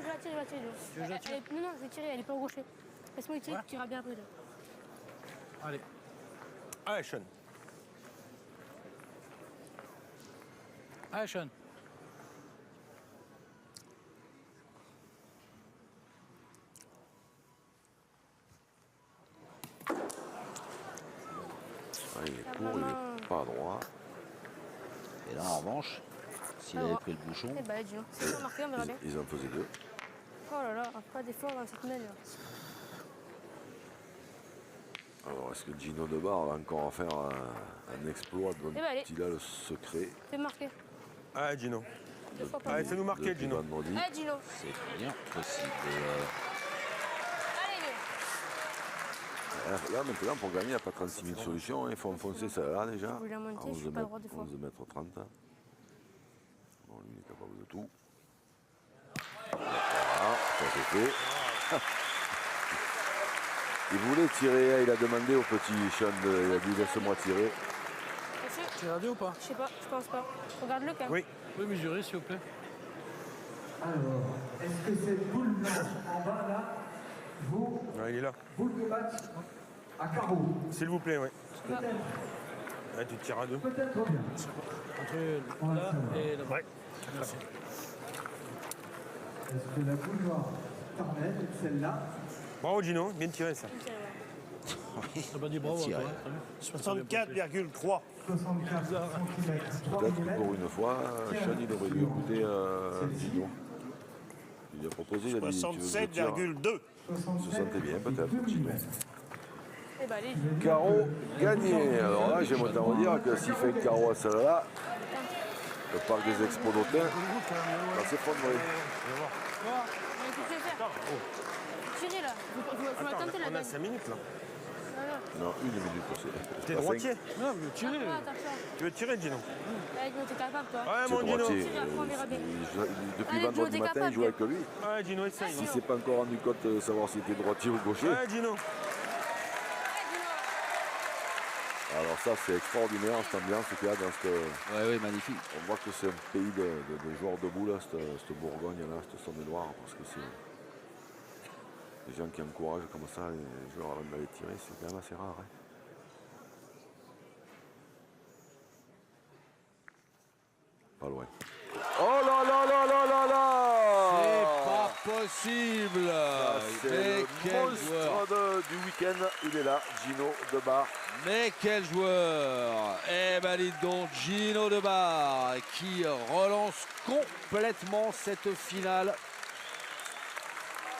S3: je la tire. Non, je vais tirer, elle est pas au gaucher. Laisse-moi y tirer, tu tireras bien après. Là.
S7: Allez.
S10: Allez, Sean.
S4: Allez, Sean.
S2: Ah, il est court, il est pas droit.
S1: Et là en revanche, s'il avait pris le bouchon.
S3: Eh ben, dis donc. C'est pas marqué, on verra bien.
S2: Ils en faisaient deux.
S3: Oh là là, pas d'effort dans cette main là.
S2: Alors, est-ce que Gino Debar va encore faire un exploit dont
S3: Eh ben, allez.
S2: il a le secret
S3: C'est marqué.
S10: Allez, Gino.
S3: 2 fois par
S10: Allez,
S3: jour.
S10: fais-nous marquer,
S2: depuis
S10: Gino.
S2: vendredi?
S3: Allez, Gino.
S1: C'est bien possible.
S3: Allez,
S2: Là, maintenant, pour gagner, il n'y a pas 36 000 solutions. Il faut enfoncer ça là déjà.
S3: Vous la montez, je suis pas le droit des fois.
S2: 11 mètres 30. Bon, lui, il est capable de tout. Voilà, ça c'est fait. Il voulait tirer, il a demandé au petit Sean, il a dit laisse-moi tirer.
S3: Monsieur,
S4: Tu l'as dit ou pas?
S3: je sais pas, je pense pas. Regarde-le quand même.
S10: Oui.
S4: Vous pouvez mesurer, s'il vous plaît?
S8: Alors, est-ce que cette boule blanche en bas là vaut
S10: Ouais, il est là.
S8: boule de match à carreaux?
S10: S'il vous plaît, oui.
S8: Peut-être,
S10: Ouais, tu tires à deux.
S8: peut-être bien.
S4: Entre là et là-bas.
S10: Ouais.
S4: Merci.
S8: Est-ce que la boule noire t'emmène, celle-là?
S10: Bravo, Gino. Bien tiré, ça.
S4: Ça va dire bravo à
S1: Tiré.
S4: toi. Hein.
S10: 64,3.
S8: 75 cm, 3
S2: Peut-être que
S8: mm.
S2: pour une fois, Sean, il aurait dû écouter Gino. Il a proposé, il a dit tu veux que je tire?
S10: 67,2.
S2: Se sentait bien peut-être, Gino.
S3: Eh ben, allez.
S2: Carreau gagné. Alors là, j'aimerais t'en dire que s'il fait un carreau à celle-là, le parc des Expos d'Autun va s'effondrer.
S3: Mais qu'est-ce que tu veux faire? Tirer là. Tu vas tenter la
S10: On a
S3: gagne.
S10: 5 minutes, là.
S2: Non, 1 minute aussi.
S10: T'es droitier?
S4: Non, mais tirez.
S10: Tu veux tirer, Gino?
S3: Allez, Gino, t'es capable, toi.
S10: Ouais,
S2: C'est
S10: mon Gino.
S2: droitier.
S3: Après, on verra bien.
S2: Depuis
S3: Allez,
S2: vendredi
S3: Gino, t'es
S2: matin, il joue avec lui.
S10: Ouais, Gino, essaye.
S2: Si c'est pas encore rendu compte de savoir s'il était droitier ou gaucher.
S10: Ouais, Gino.
S2: Alors ça, c'est extraordinaire, cette ambiance qu'il y a dans cette...
S1: Oui, magnifique.
S2: On voit que c'est un pays de joueurs debout, là, cette Bourgogne-là, cette Saône-et-Loire, parce que c'est des gens qui encouragent comme ça les joueurs avant d'aller tirer, c'est quand même assez rare. Hein. Pas loin. Oh là là là là là là!
S1: C'est pas possible.
S2: C'est le monstre du week-end, il est là, Gino Debar.
S1: Mais quel joueur! Eh ben dites donc, Gino Debar qui relance complètement cette finale.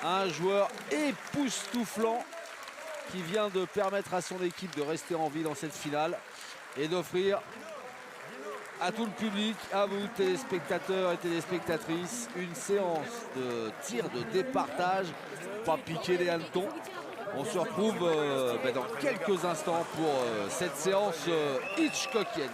S1: Un joueur époustouflant qui vient de permettre à son équipe de rester en vie dans cette finale et d'offrir à tout le public, à vous téléspectateurs et téléspectatrices, une séance de tir de départage, pas piquer les hannetons. On se retrouve dans quelques instants pour cette séance Hitchcockienne.